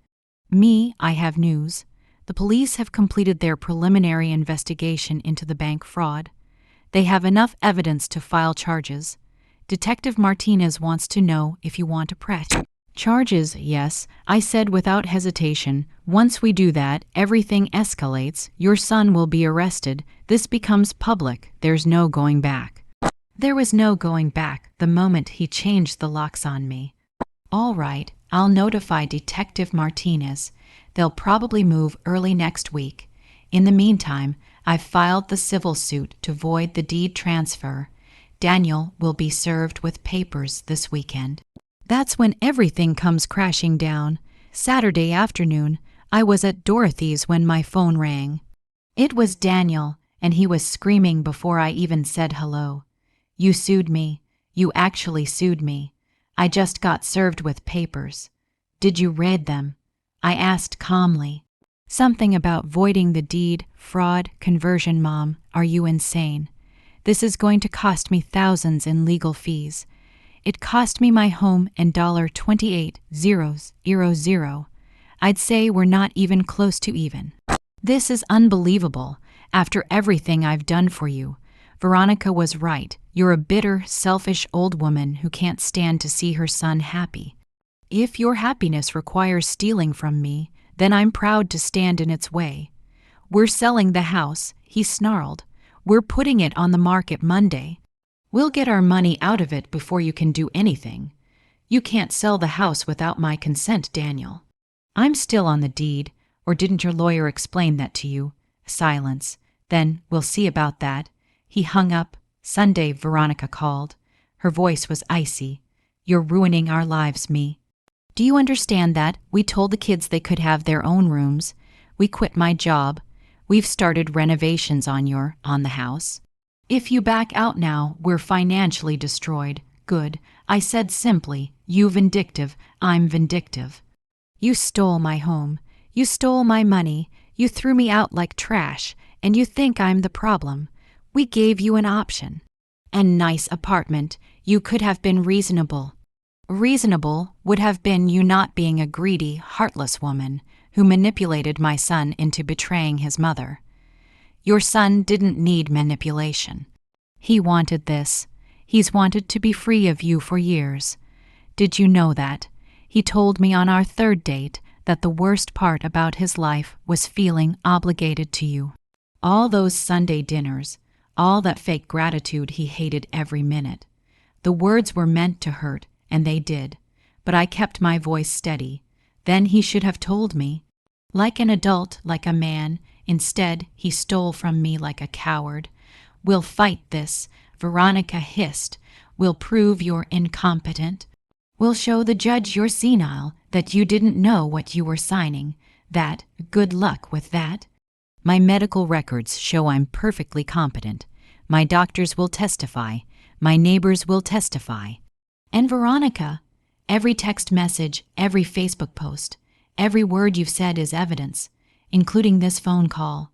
Me, I have news. The police have completed their preliminary investigation into the bank fraud. They have enough evidence to file charges. Detective Martinez wants to know if you want to press. Charges, yes, I said without hesitation. Once we do that, everything escalates. Your son will be arrested. This becomes public. There's no going back. There was no going back the moment he changed the locks on me. All right, I'll notify Detective Martinez. They'll probably move early next week. In the meantime, I've filed the civil suit to void the deed transfer. Daniel will be served with papers this weekend. That's when everything comes crashing down. Saturday afternoon, I was at Dorothy's when my phone rang. It was Daniel, and he was screaming before I even said hello. You sued me. You actually sued me. I just got served with papers. Did you read them? I asked calmly. Something about voiding the deed, fraud, conversion, Mom. Are you insane? This is going to cost me thousands in legal fees. It cost me my home and $28,000. I'd say we're not even close to even. This is unbelievable. After everything I've done for you. Veronica was right. You're a bitter, selfish old woman who can't stand to see her son happy. If your happiness requires stealing from me, then I'm proud to stand in its way. We're selling the house, he snarled. We're putting it on the market Monday. We'll get our money out of it before you can do anything. You can't sell the house without my consent, Daniel. I'm still on the deed, or didn't your lawyer explain that to you? Silence. Then we'll see about that. He hung up. Sunday, Veronica called. Her voice was icy. You're ruining our lives, me. Do you understand that? We told the kids they could have their own rooms. We quit my job. We've started renovations on the house. If you back out now, we're financially destroyed. Good. I said simply, you vindictive, I'm vindictive. You stole my home. You stole my money. You threw me out like trash, and you think I'm the problem. We gave you an option. A nice apartment. You could have been reasonable. Reasonable would have been you not being a greedy, heartless woman who manipulated my son into betraying his mother. Your son didn't need manipulation. He wanted this. He's wanted to be free of you for years. Did you know that? He told me on our third date that the worst part about his life was feeling obligated to you. All those Sunday dinners, all that fake gratitude he hated every minute. The words were meant to hurt, and they did. but I kept my voice steady. Then he should have told me. Like an adult, like a man, instead he stole from me like a coward. We'll fight this, Veronica hissed. We'll prove you're incompetent. We'll show the judge you're senile, that you didn't know what you were signing. That, good luck with that. My medical records show I'm perfectly competent. My doctors will testify. My neighbors will testify. And Veronica, every text message, every Facebook post, every word you've said is evidence, including this phone call.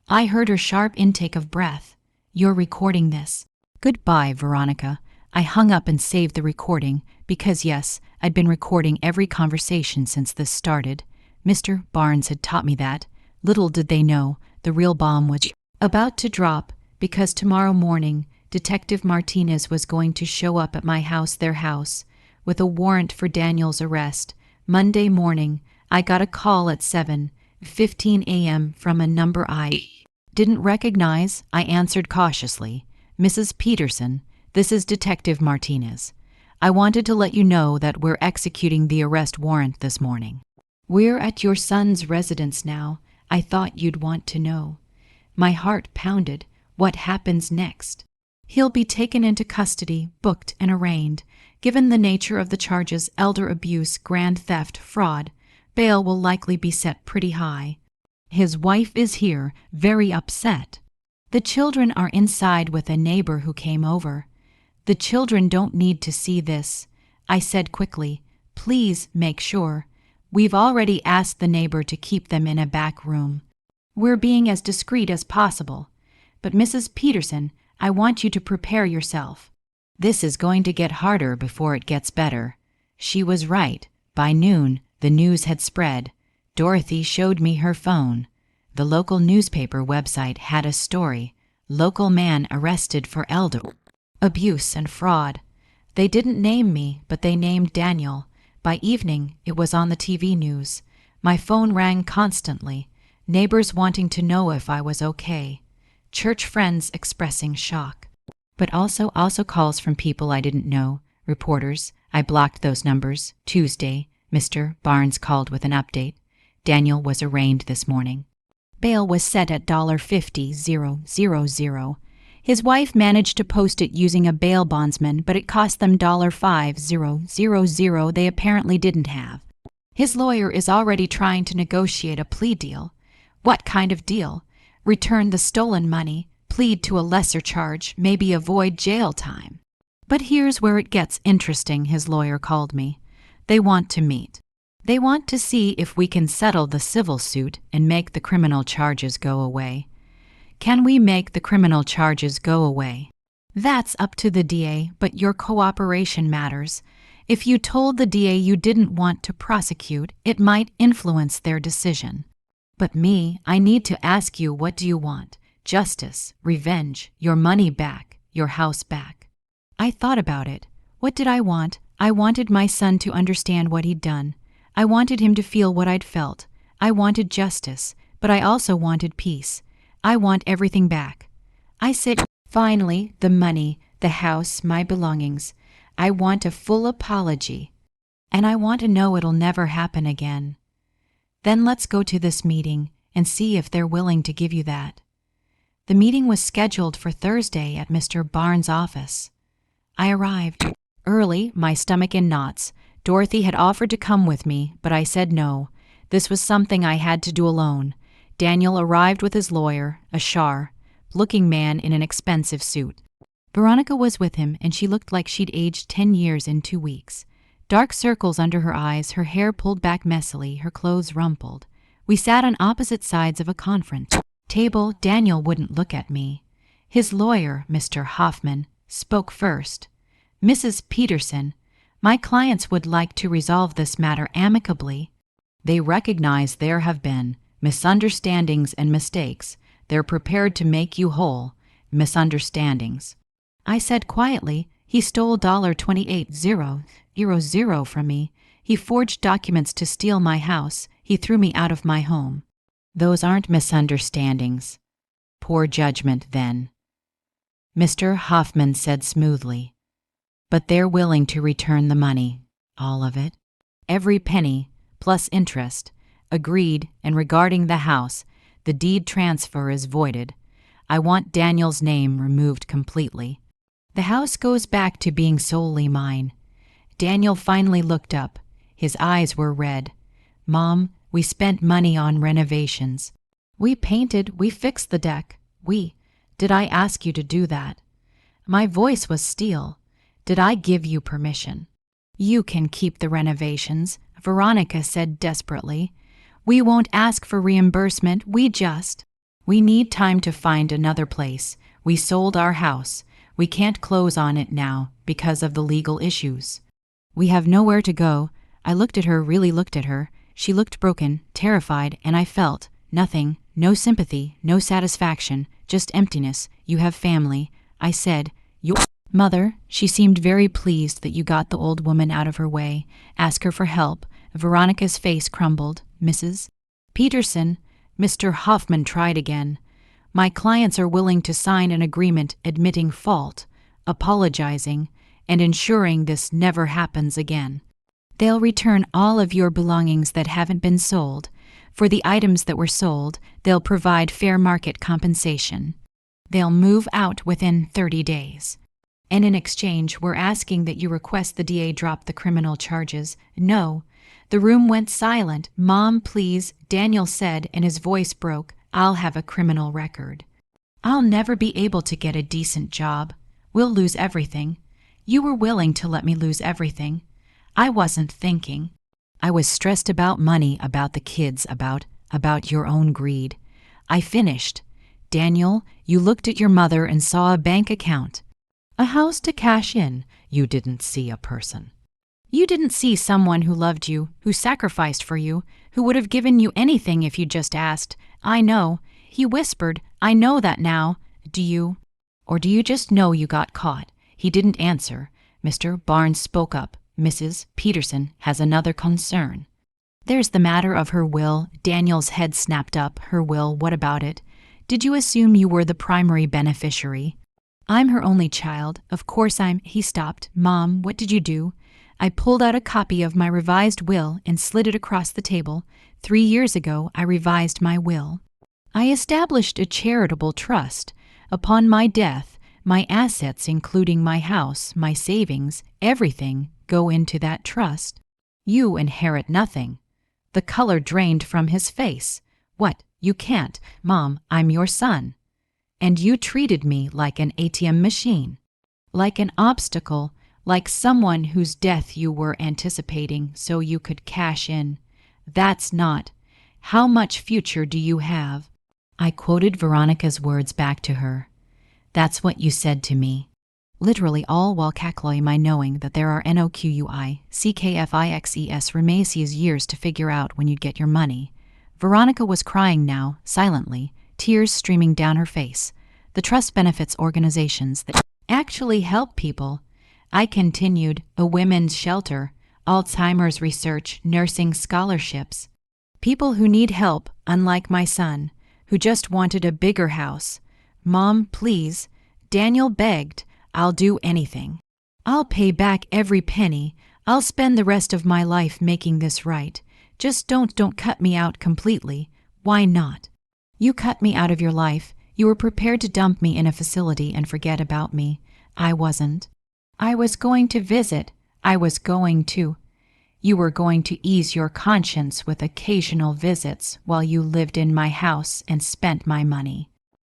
I heard her sharp intake of breath. You're recording this. Goodbye, Veronica. I hung up and saved the recording because, yes, I'd been recording every conversation since this started. Mr. Barnes had taught me that. Little did they know the real bomb was about to drop, because tomorrow morning Detective Martinez was going to show up at my house, their house, with a warrant for Daniel's arrest. Monday morning, I got a call at 7:15 a.m. from a number I didn't recognize. I answered cautiously. Mrs. Peterson, this is Detective Martinez. I wanted to let you know that we're executing the arrest warrant this morning. We're at your son's residence now. I thought you'd want to know. My heart pounded. What happens next? He'll be taken into custody, booked and arraigned. Given the nature of the charges, elder abuse, grand theft, fraud, bail will likely be set pretty high. His wife is here, very upset. The children are inside with a neighbor who came over. The children don't need to see this. I said quickly, please make sure. We've already asked the neighbor to keep them in a back room. We're being as discreet as possible. But Mrs. Peterson, I want you to prepare yourself. This is going to get harder before it gets better. She was right. By noon, the news had spread. Dorothy showed me her phone. The local newspaper website had a story. Local man arrested for elder abuse and fraud. They didn't name me, but they named Daniel. By evening, it was on the TV news. My phone rang constantly. Neighbors wanting to know if I was okay. Church friends expressing shock. But also calls from people I didn't know. Reporters. I blocked those numbers. Tuesday, Mr. Barnes called with an update. Daniel was arraigned this morning. Bail was set at $50,000. His wife managed to post it using a bail bondsman, but it cost them $5,000 they apparently didn't have. His lawyer is already trying to negotiate a plea deal. What kind of deal? Return the stolen money, plead to a lesser charge, maybe avoid jail time. But here's where it gets interesting, his lawyer called me. They want to meet. They want to see if we can settle the civil suit and make the criminal charges go away. Can we make the criminal charges go away? That's up to the DA, but your cooperation matters. If you told the DA you didn't want to prosecute, it might influence their decision. But me, I need to ask you, what do you want? Justice, revenge, your money back, your house back. I thought about it. What did I want? I wanted my son to understand what he'd done. I wanted him to feel what I'd felt. I wanted justice, but I also wanted peace. I want everything back. I said, finally, the money, the house, my belongings. I want a full apology. And I want to know it'll never happen again. Then let's go to this meeting and see if they're willing to give you that. The meeting was scheduled for Thursday at Mr. Barnes' office. I arrived early, my stomach in knots. Dorothy had offered to come with me, but I said no. This was something I had to do alone. Daniel arrived with his lawyer, a sharp-looking man in an expensive suit. Veronica was with him, and she looked like she'd aged 10 years in 2 weeks. Dark circles under her eyes, her hair pulled back messily, her clothes rumpled. We sat on opposite sides of a conference table. Daniel wouldn't look at me. His lawyer, Mr. Hoffman, spoke first. Mrs. Peterson, my clients would like to resolve this matter amicably. They recognize there have been misunderstandings and mistakes. They're prepared to make you whole. Misunderstandings. I said quietly, he stole $28,000 from me. He forged documents to steal my house. He threw me out of my home. Those aren't misunderstandings. Poor judgment, then. Mr. Hoffman said smoothly. But they're willing to return the money. All of it. Every penny, plus interest. Agreed, and regarding the house, the deed transfer is voided. I want Daniel's name removed completely. The house goes back to being solely mine. Daniel finally looked up. His eyes were red. Mom, we spent money on renovations. We painted, we fixed the deck. Did I ask you to do that? My voice was steel. Did I give you permission? You can keep the renovations, Veronica said desperately. We won't ask for reimbursement, we need time to find another place. We sold our house. We can't close on it now because of the legal issues. We have nowhere to go. I looked at her, really looked at her. She looked broken, terrified, and I felt nothing, no sympathy, no satisfaction, just emptiness. You have family. I said, your mother. She seemed very pleased that you got the old woman out of her way. Ask her for help. Veronica's face crumbled. Mrs. Peterson, Mr. Hoffman tried again. My clients are willing to sign an agreement admitting fault, apologizing, and ensuring this never happens again. They'll return all of your belongings that haven't been sold. For the items that were sold, they'll provide fair market compensation. They'll move out within 30 days. And in exchange, we're asking that you request the DA drop the criminal charges. No. The room went silent. Mom, please, Daniel said, and his voice broke. I'll have a criminal record. I'll never be able to get a decent job. We'll lose everything. You were willing to let me lose everything. I wasn't thinking. I was stressed about money, about the kids, about your own greed. I finished. Daniel, you looked at your mother and saw a bank account. A house to cash in. You didn't see a person. You didn't see someone who loved you, who sacrificed for you, who would have given you anything if you just asked. I know. He whispered, I know that now. Do you? Or do you just know you got caught? He didn't answer. Mr. Barnes spoke up. Mrs. Peterson has another concern. There's the matter of her will. Daniel's head snapped up. Her will, what about it? Did you assume you were the primary beneficiary? I'm her only child. Of course He stopped. Mom, what did you do? I pulled out a copy of my revised will and slid it across the table. 3 years ago, I revised my will. I established a charitable trust. Upon my death, my assets, including my house, my savings, everything, go into that trust. You inherit nothing. The color drained from his face. What? You can't. Mom, I'm your son. And you treated me like an ATM machine, like an obstacle, like someone whose death you were anticipating so you could cash in. That's not. How much future do you have? I quoted Veronica's words back to her. That's what you said to me. Literally all while cackling my knowing that there are NOQUI, CKFIXES Remacies years to figure out when you'd get your money. Veronica was crying now, silently, tears streaming down her face. The trust benefits organizations that actually help people. I continued, a women's shelter, Alzheimer's research, nursing scholarships. People who need help, unlike my son, who just wanted a bigger house. Mom, please. Daniel begged. I'll do anything. I'll pay back every penny. I'll spend the rest of my life making this right. Just don't cut me out completely. Why not? You cut me out of your life. You were prepared to dump me in a facility and forget about me. I wasn't. I was going to visit. I was going to. You were going to ease your conscience with occasional visits while you lived in my house and spent my money.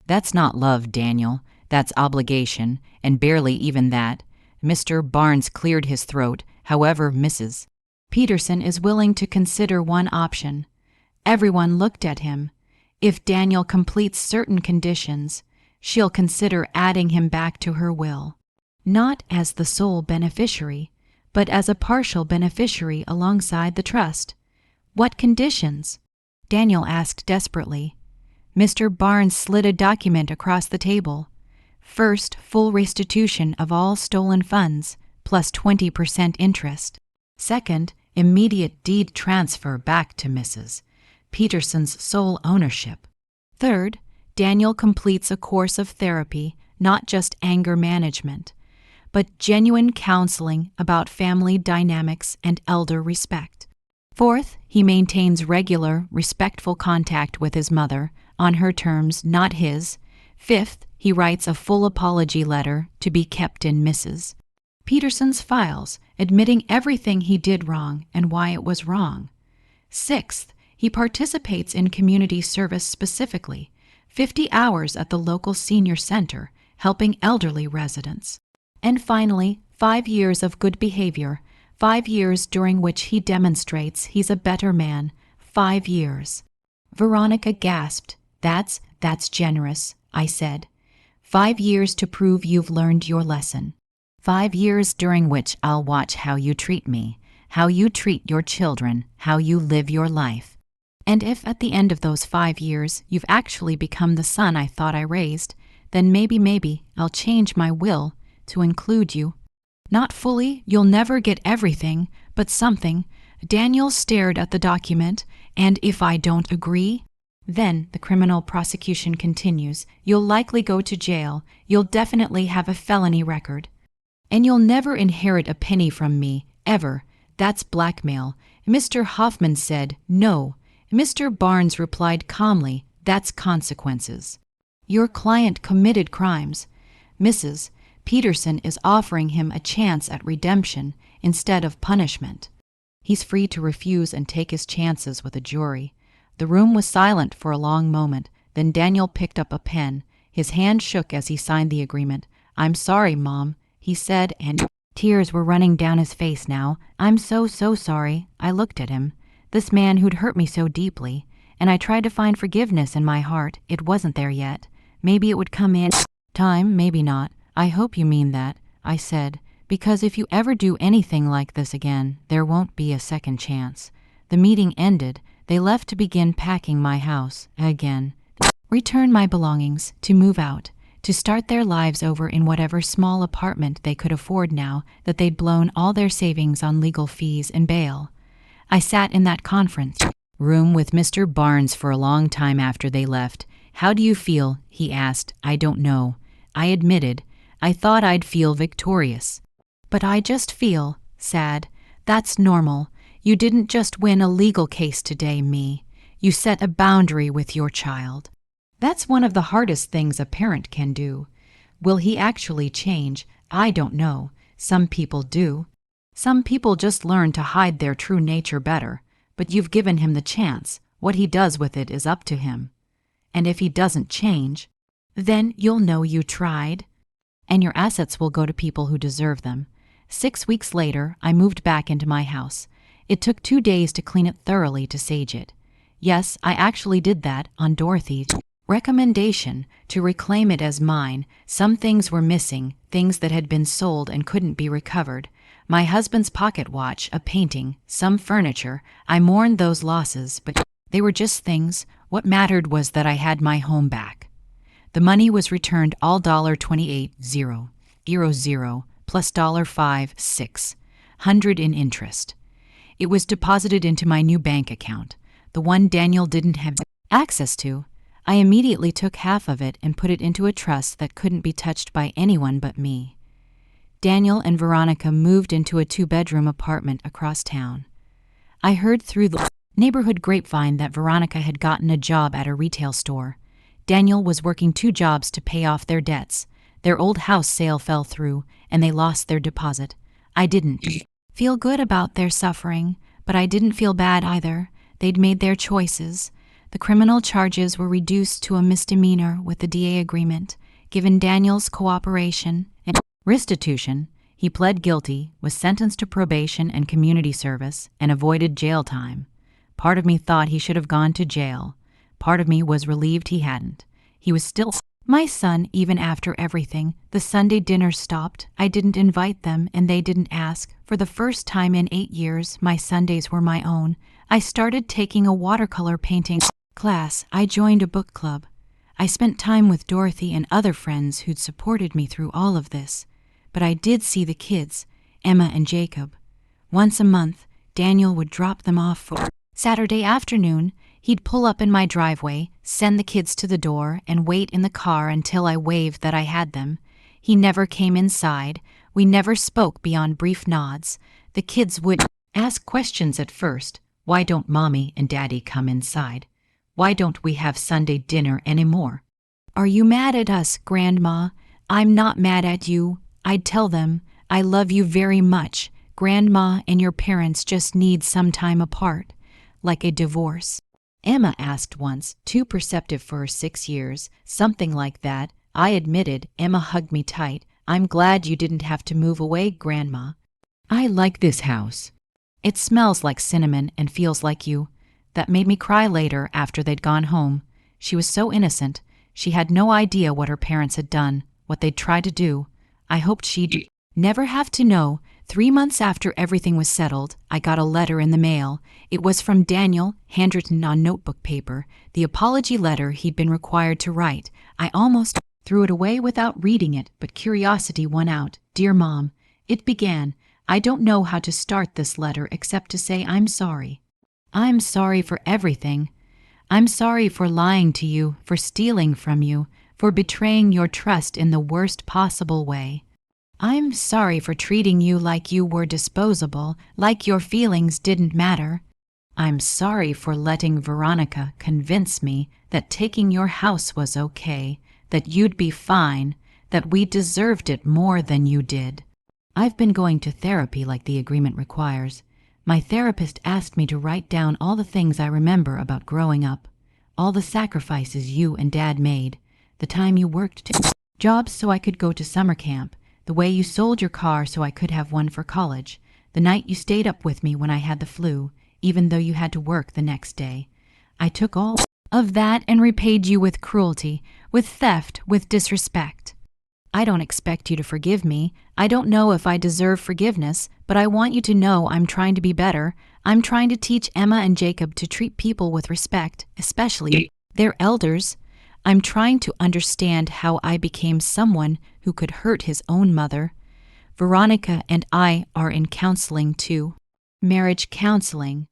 That's not love, Daniel. That's obligation, and barely even that. Mr. Barnes cleared his throat. However, Mrs. Peterson is willing to consider one option. Everyone looked at him. If Daniel completes certain conditions, she'll consider adding him back to her will. Not as the sole beneficiary, but as a partial beneficiary alongside the trust. What conditions? Daniel asked desperately. Mr. Barnes slid a document across the table. First, full restitution of all stolen funds, plus 20% interest. Second, immediate deed transfer back to Mrs. Peterson's sole ownership. Third, Daniel completes a course of therapy, not just anger management. but genuine counseling about family dynamics and elder respect. Fourth, he maintains regular, respectful contact with his mother, on her terms, not his. Fifth, he writes a full apology letter to be kept in Mrs. Peterson's files, admitting everything he did wrong and why it was wrong. Sixth, he participates in community service, specifically 50 hours at the local senior center, helping elderly residents. And finally, 5 years of good behavior, 5 years during which he demonstrates he's a better man. 5 years. Veronica gasped. That's generous, I said. 5 years to prove you've learned your lesson. 5 years during which I'll watch how you treat me, how you treat your children, how you live your life. And if at the end of those 5 years you've actually become the son I thought I raised, then maybe I'll change my will to include you. Not fully, you'll never get everything, but something. Daniel stared at the document, and if I don't agree? Then the criminal prosecution continues. You'll likely go to jail. You'll definitely have a felony record. And you'll never inherit a penny from me, ever. That's blackmail. Mr. Hoffman said, no. Mr. Barnes replied calmly, that's consequences. Your client committed crimes. Mrs. Peterson is offering him a chance at redemption instead of punishment. He's free to refuse and take his chances with a jury. The room was silent for a long moment. Then Daniel picked up a pen. His hand shook as he signed the agreement. I'm sorry, Mom, he said, and tears were running down his face now. I'm so sorry. I looked at him, this man who'd hurt me so deeply, and I tried to find forgiveness in my heart. It wasn't there yet. Maybe it would come in time, maybe not. I hope you mean that, I said, because if you ever do anything like this again, there won't be a second chance. The meeting ended. They left to begin packing my house again, return my belongings, to move out, to start their lives over in whatever small apartment they could afford now that they'd blown all their savings on legal fees and bail. I sat in that conference room with Mr. Barnes for a long time after they left. How do you feel? He asked. I don't know. I admitted. I thought I'd feel victorious. But I just feel sad. That's normal. You didn't just win a legal case today, me. You set a boundary with your child. That's one of the hardest things a parent can do. Will he actually change? I don't know. Some people do. Some people just learn to hide their true nature better. But you've given him the chance. What he does with it is up to him. And if he doesn't change, then you'll know you tried. And your assets will go to people who deserve them. 6 weeks later, I moved back into my house. It took 2 days to clean it thoroughly to sage it. Yes, I actually did that on Dorothy's recommendation to reclaim it as mine. Some things were missing, things that had been sold and couldn't be recovered. My husband's pocket watch, a painting, some furniture. I mourned those losses, but they were just things. What mattered was that I had my home back. The money was returned all $28,000 plus $5,600 in interest. It was deposited into my new bank account, the one Daniel didn't have access to. I immediately took half of it and put it into a trust that couldn't be touched by anyone but me. Daniel and Veronica moved into a 2-bedroom apartment across town. I heard through the neighborhood grapevine that Veronica had gotten a job at a retail store. Daniel was working 2 jobs to pay off their debts. Their old house sale fell through, and they lost their deposit. I didn't feel good about their suffering, but I didn't feel bad either. They'd made their choices. The criminal charges were reduced to a misdemeanor with the DA agreement. Given Daniel's cooperation and restitution, he pled guilty, was sentenced to probation and community service, and avoided jail time. Part of me thought he should have gone to jail. Part of me was relieved he hadn't. He was still my son even after everything. The Sunday dinner stopped. I didn't invite them, and they didn't ask. For the first time in 8 years, my Sundays were my own. I started taking a watercolor painting class. I joined a book club. I spent time with Dorothy and other friends who'd supported me through all of this. But I did see the kids, Emma and Jacob. Once a month, Daniel would drop them off for Saturday afternoon. He'd pull up in my driveway, send the kids to the door, and wait in the car until I waved that I had them. He never came inside. We never spoke beyond brief nods. The kids would ask questions at first. Why don't Mommy and Daddy come inside? Why don't we have Sunday dinner anymore? Are you mad at us, Grandma? I'm not mad at you. I'd tell them, I love you very much. Grandma and your parents just need some time apart, like a divorce. Emma asked once, too perceptive for her 6 years, something like that. I admitted. Emma hugged me tight. I'm glad you didn't have to move away, Grandma. I like this house. It smells like cinnamon and feels like you. That made me cry later after they'd gone home. She was so innocent. She had no idea what her parents had done, what they'd tried to do. I hoped she'd never have to know. 3 months after everything was settled, I got a letter in the mail. It was from Daniel, handwritten on notebook paper, the apology letter he'd been required to write. I almost threw it away without reading it, but curiosity won out. Dear Mom, it began, I don't know how to start this letter except to say I'm sorry. I'm sorry for everything. I'm sorry for lying to you, for stealing from you, for betraying your trust in the worst possible way. I'm sorry for treating you like you were disposable, like your feelings didn't matter. I'm sorry for letting Veronica convince me that taking your house was okay, that you'd be fine, that we deserved it more than you did. I've been going to therapy like the agreement requires. My therapist asked me to write down all the things I remember about growing up, all the sacrifices you and Dad made, the time you worked 2 jobs so I could go to summer camp, the way you sold your car so I could have one for college, the night you stayed up with me when I had the flu, even though you had to work the next day. I took all of that and repaid you with cruelty, with theft, with disrespect. I don't expect you to forgive me. I don't know if I deserve forgiveness, but I want you to know I'm trying to be better. I'm trying to teach Emma and Jacob to treat people with respect, especially their elders. I'm trying to understand how I became someone who could hurt his own mother. Veronica and I are in counseling too. Marriage counseling.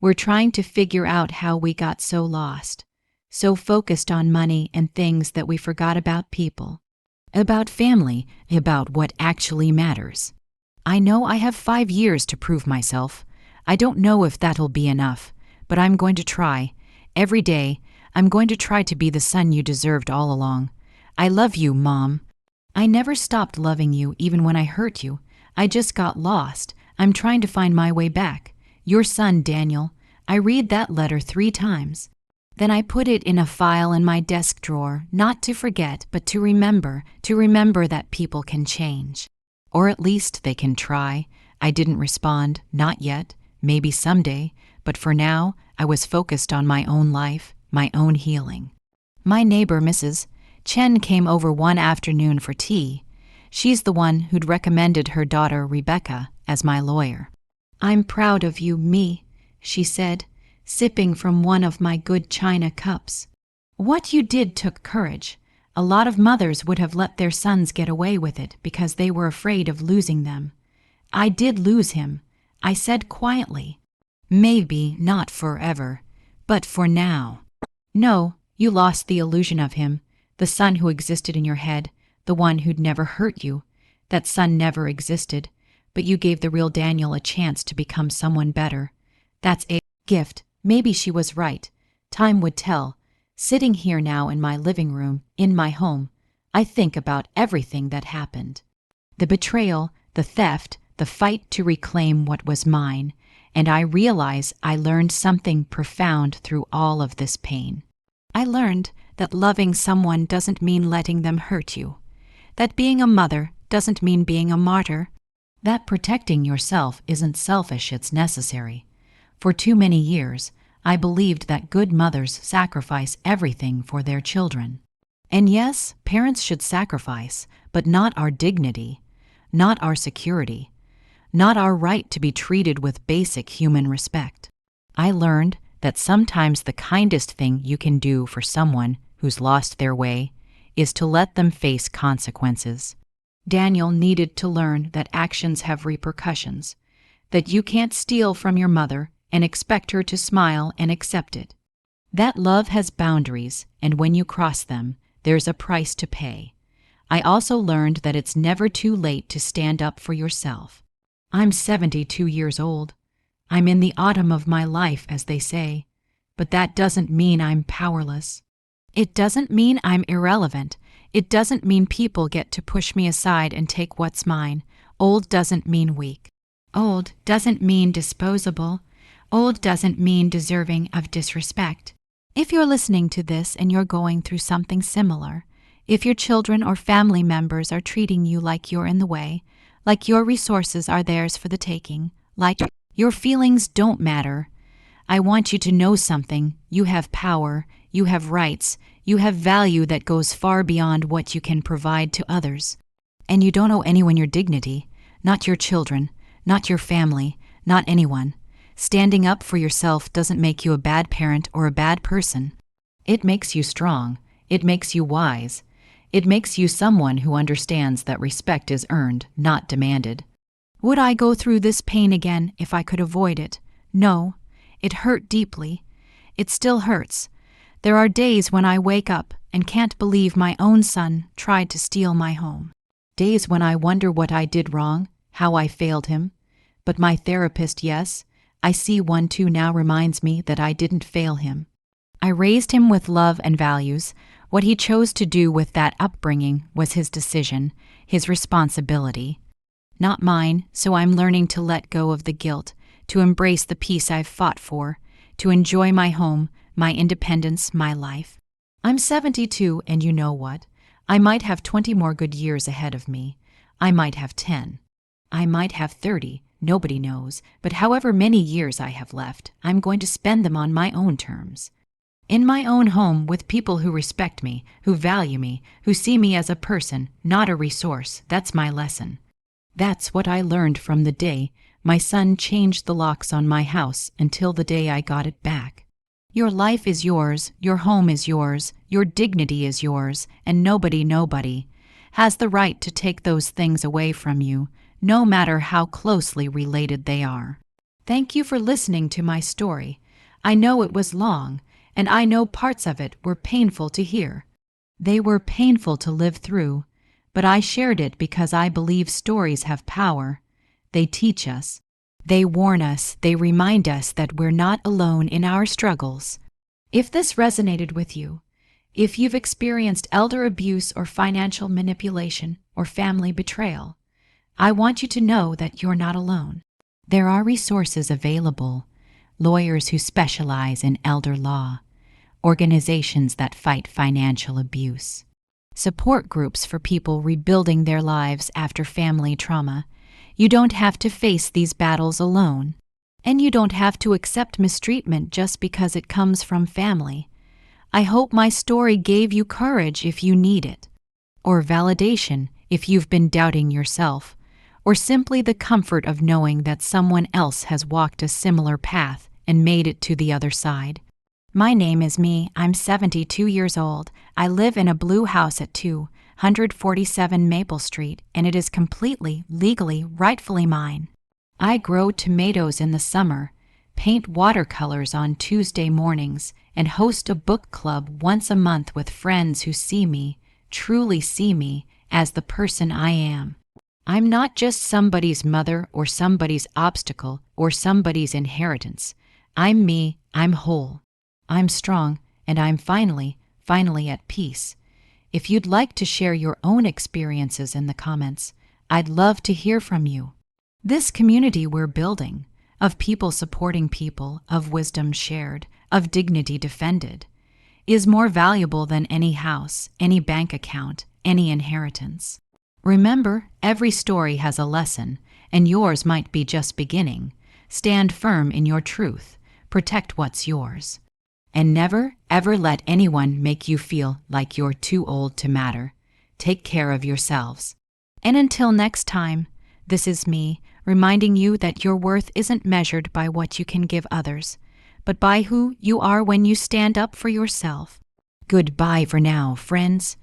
We're trying to figure out how we got so lost, so focused on money and things that we forgot about people, about family, about what actually matters. I know I have 5 years to prove myself. I don't know if that'll be enough, but I'm going to try. Every day, I'm going to try to be the son you deserved all along. I love you, Mom. I never stopped loving you even when I hurt you. I just got lost. I'm trying to find my way back. Your son, Daniel. I read that letter 3 times. Then I put it in a file in my desk drawer, not to forget, but to remember that people can change. Or at least they can try. I didn't respond, not yet, maybe someday, but for now, I was focused on my own life, my own healing. My neighbor, Mrs. Chen, came over one afternoon for tea. She's the one who'd recommended her daughter, Rebecca, as my lawyer. I'm proud of you, me, she said, sipping from one of my good china cups. What you did took courage. A lot of mothers would have let their sons get away with it because they were afraid of losing them. I did lose him, I said quietly. Maybe not forever, but for now. No, you lost the illusion of him, the son who existed in your head, the one who'd never hurt you. That son never existed, but you gave the real Daniel a chance to become someone better. That's a gift. Maybe she was right. Time would tell. Sitting here now in my living room, in my home, I think about everything that happened. The betrayal, the theft, the fight to reclaim what was mine, and I realize I learned something profound through all of this pain. I learned that loving someone doesn't mean letting them hurt you. That being a mother doesn't mean being a martyr. That protecting yourself isn't selfish, it's necessary. For too many years, I believed that good mothers sacrifice everything for their children. And yes, parents should sacrifice, but not our dignity, not our security, not our right to be treated with basic human respect. I learned that sometimes the kindest thing you can do for someone who's lost their way is to let them face consequences. Daniel needed to learn that actions have repercussions, that you can't steal from your mother and expect her to smile and accept it. That love has boundaries, and when you cross them, there's a price to pay. I also learned that it's never too late to stand up for yourself. I'm 72 years old. I'm in the autumn of my life, as they say, but that doesn't mean I'm powerless. It doesn't mean I'm irrelevant. It doesn't mean people get to push me aside and take what's mine. Old doesn't mean weak. Old doesn't mean disposable. Old doesn't mean deserving of disrespect. If you're listening to this and you're going through something similar, if your children or family members are treating you like you're in the way, like your resources are theirs for the taking, like your feelings don't matter, I want you to know something. You have power, you have rights, you have value that goes far beyond what you can provide to others. And you don't owe anyone your dignity, not your children, not your family, not anyone. Standing up for yourself doesn't make you a bad parent or a bad person. It makes you strong. It makes you wise. It makes you someone who understands that respect is earned, not demanded. Would I go through this pain again if I could avoid it? No. It hurt deeply. It still hurts. There are days when I wake up and can't believe my own son tried to steal my home. Days when I wonder what I did wrong, how I failed him. But my therapist, yes, I see one too now, reminds me that I didn't fail him. I raised him with love and values. What he chose to do with that upbringing was his decision, his responsibility. Not mine, so I'm learning to let go of the guilt, to embrace the peace I've fought for, to enjoy my home, my independence, my life. I'm 72, and you know what? I might have 20 more good years ahead of me. I might have 10. I might have 30, nobody knows, but however many years I have left, I'm going to spend them on my own terms. In my own home, with people who respect me, who value me, who see me as a person, not a resource. That's my lesson. That's what I learned from the day my son changed the locks on my house until the day I got it back. Your life is yours, your home is yours, your dignity is yours, and nobody has the right to take those things away from you, no matter how closely related they are. Thank you for listening to my story. I know it was long, and I know parts of it were painful to hear. They were painful to live through, but I shared it because I believe stories have power. They teach us. They warn us. They remind us that we're not alone in our struggles. If this resonated with you, if you've experienced elder abuse or financial manipulation or family betrayal, I want you to know that you're not alone. There are resources available, lawyers who specialize in elder law, organizations that fight financial abuse, support groups for people rebuilding their lives after family trauma. You don't have to face these battles alone, and you don't have to accept mistreatment just because it comes from family. I hope my story gave you courage if you need it, or validation if you've been doubting yourself, or simply the comfort of knowing that someone else has walked a similar path and made it to the other side. My name is Me. I'm 72 years old. I live in a blue house at 247 Maple Street, and it is completely, legally, rightfully mine. I grow tomatoes in the summer, paint watercolors on Tuesday mornings, and host a book club once a month with friends who see me, truly see me, as the person I am. I'm not just somebody's mother or somebody's obstacle or somebody's inheritance. I'm me. I'm whole. I'm strong, and I'm finally at peace. If you'd like to share your own experiences in the comments, I'd love to hear from you. This community we're building, of people supporting people, of wisdom shared, of dignity defended, is more valuable than any house, any bank account, any inheritance. Remember, every story has a lesson, and yours might be just beginning. Stand firm in your truth. Protect what's yours. And never, ever let anyone make you feel like you're too old to matter. Take care of yourselves. And until next time, this is me, reminding you that your worth isn't measured by what you can give others, but by who you are when you stand up for yourself. Goodbye for now, friends.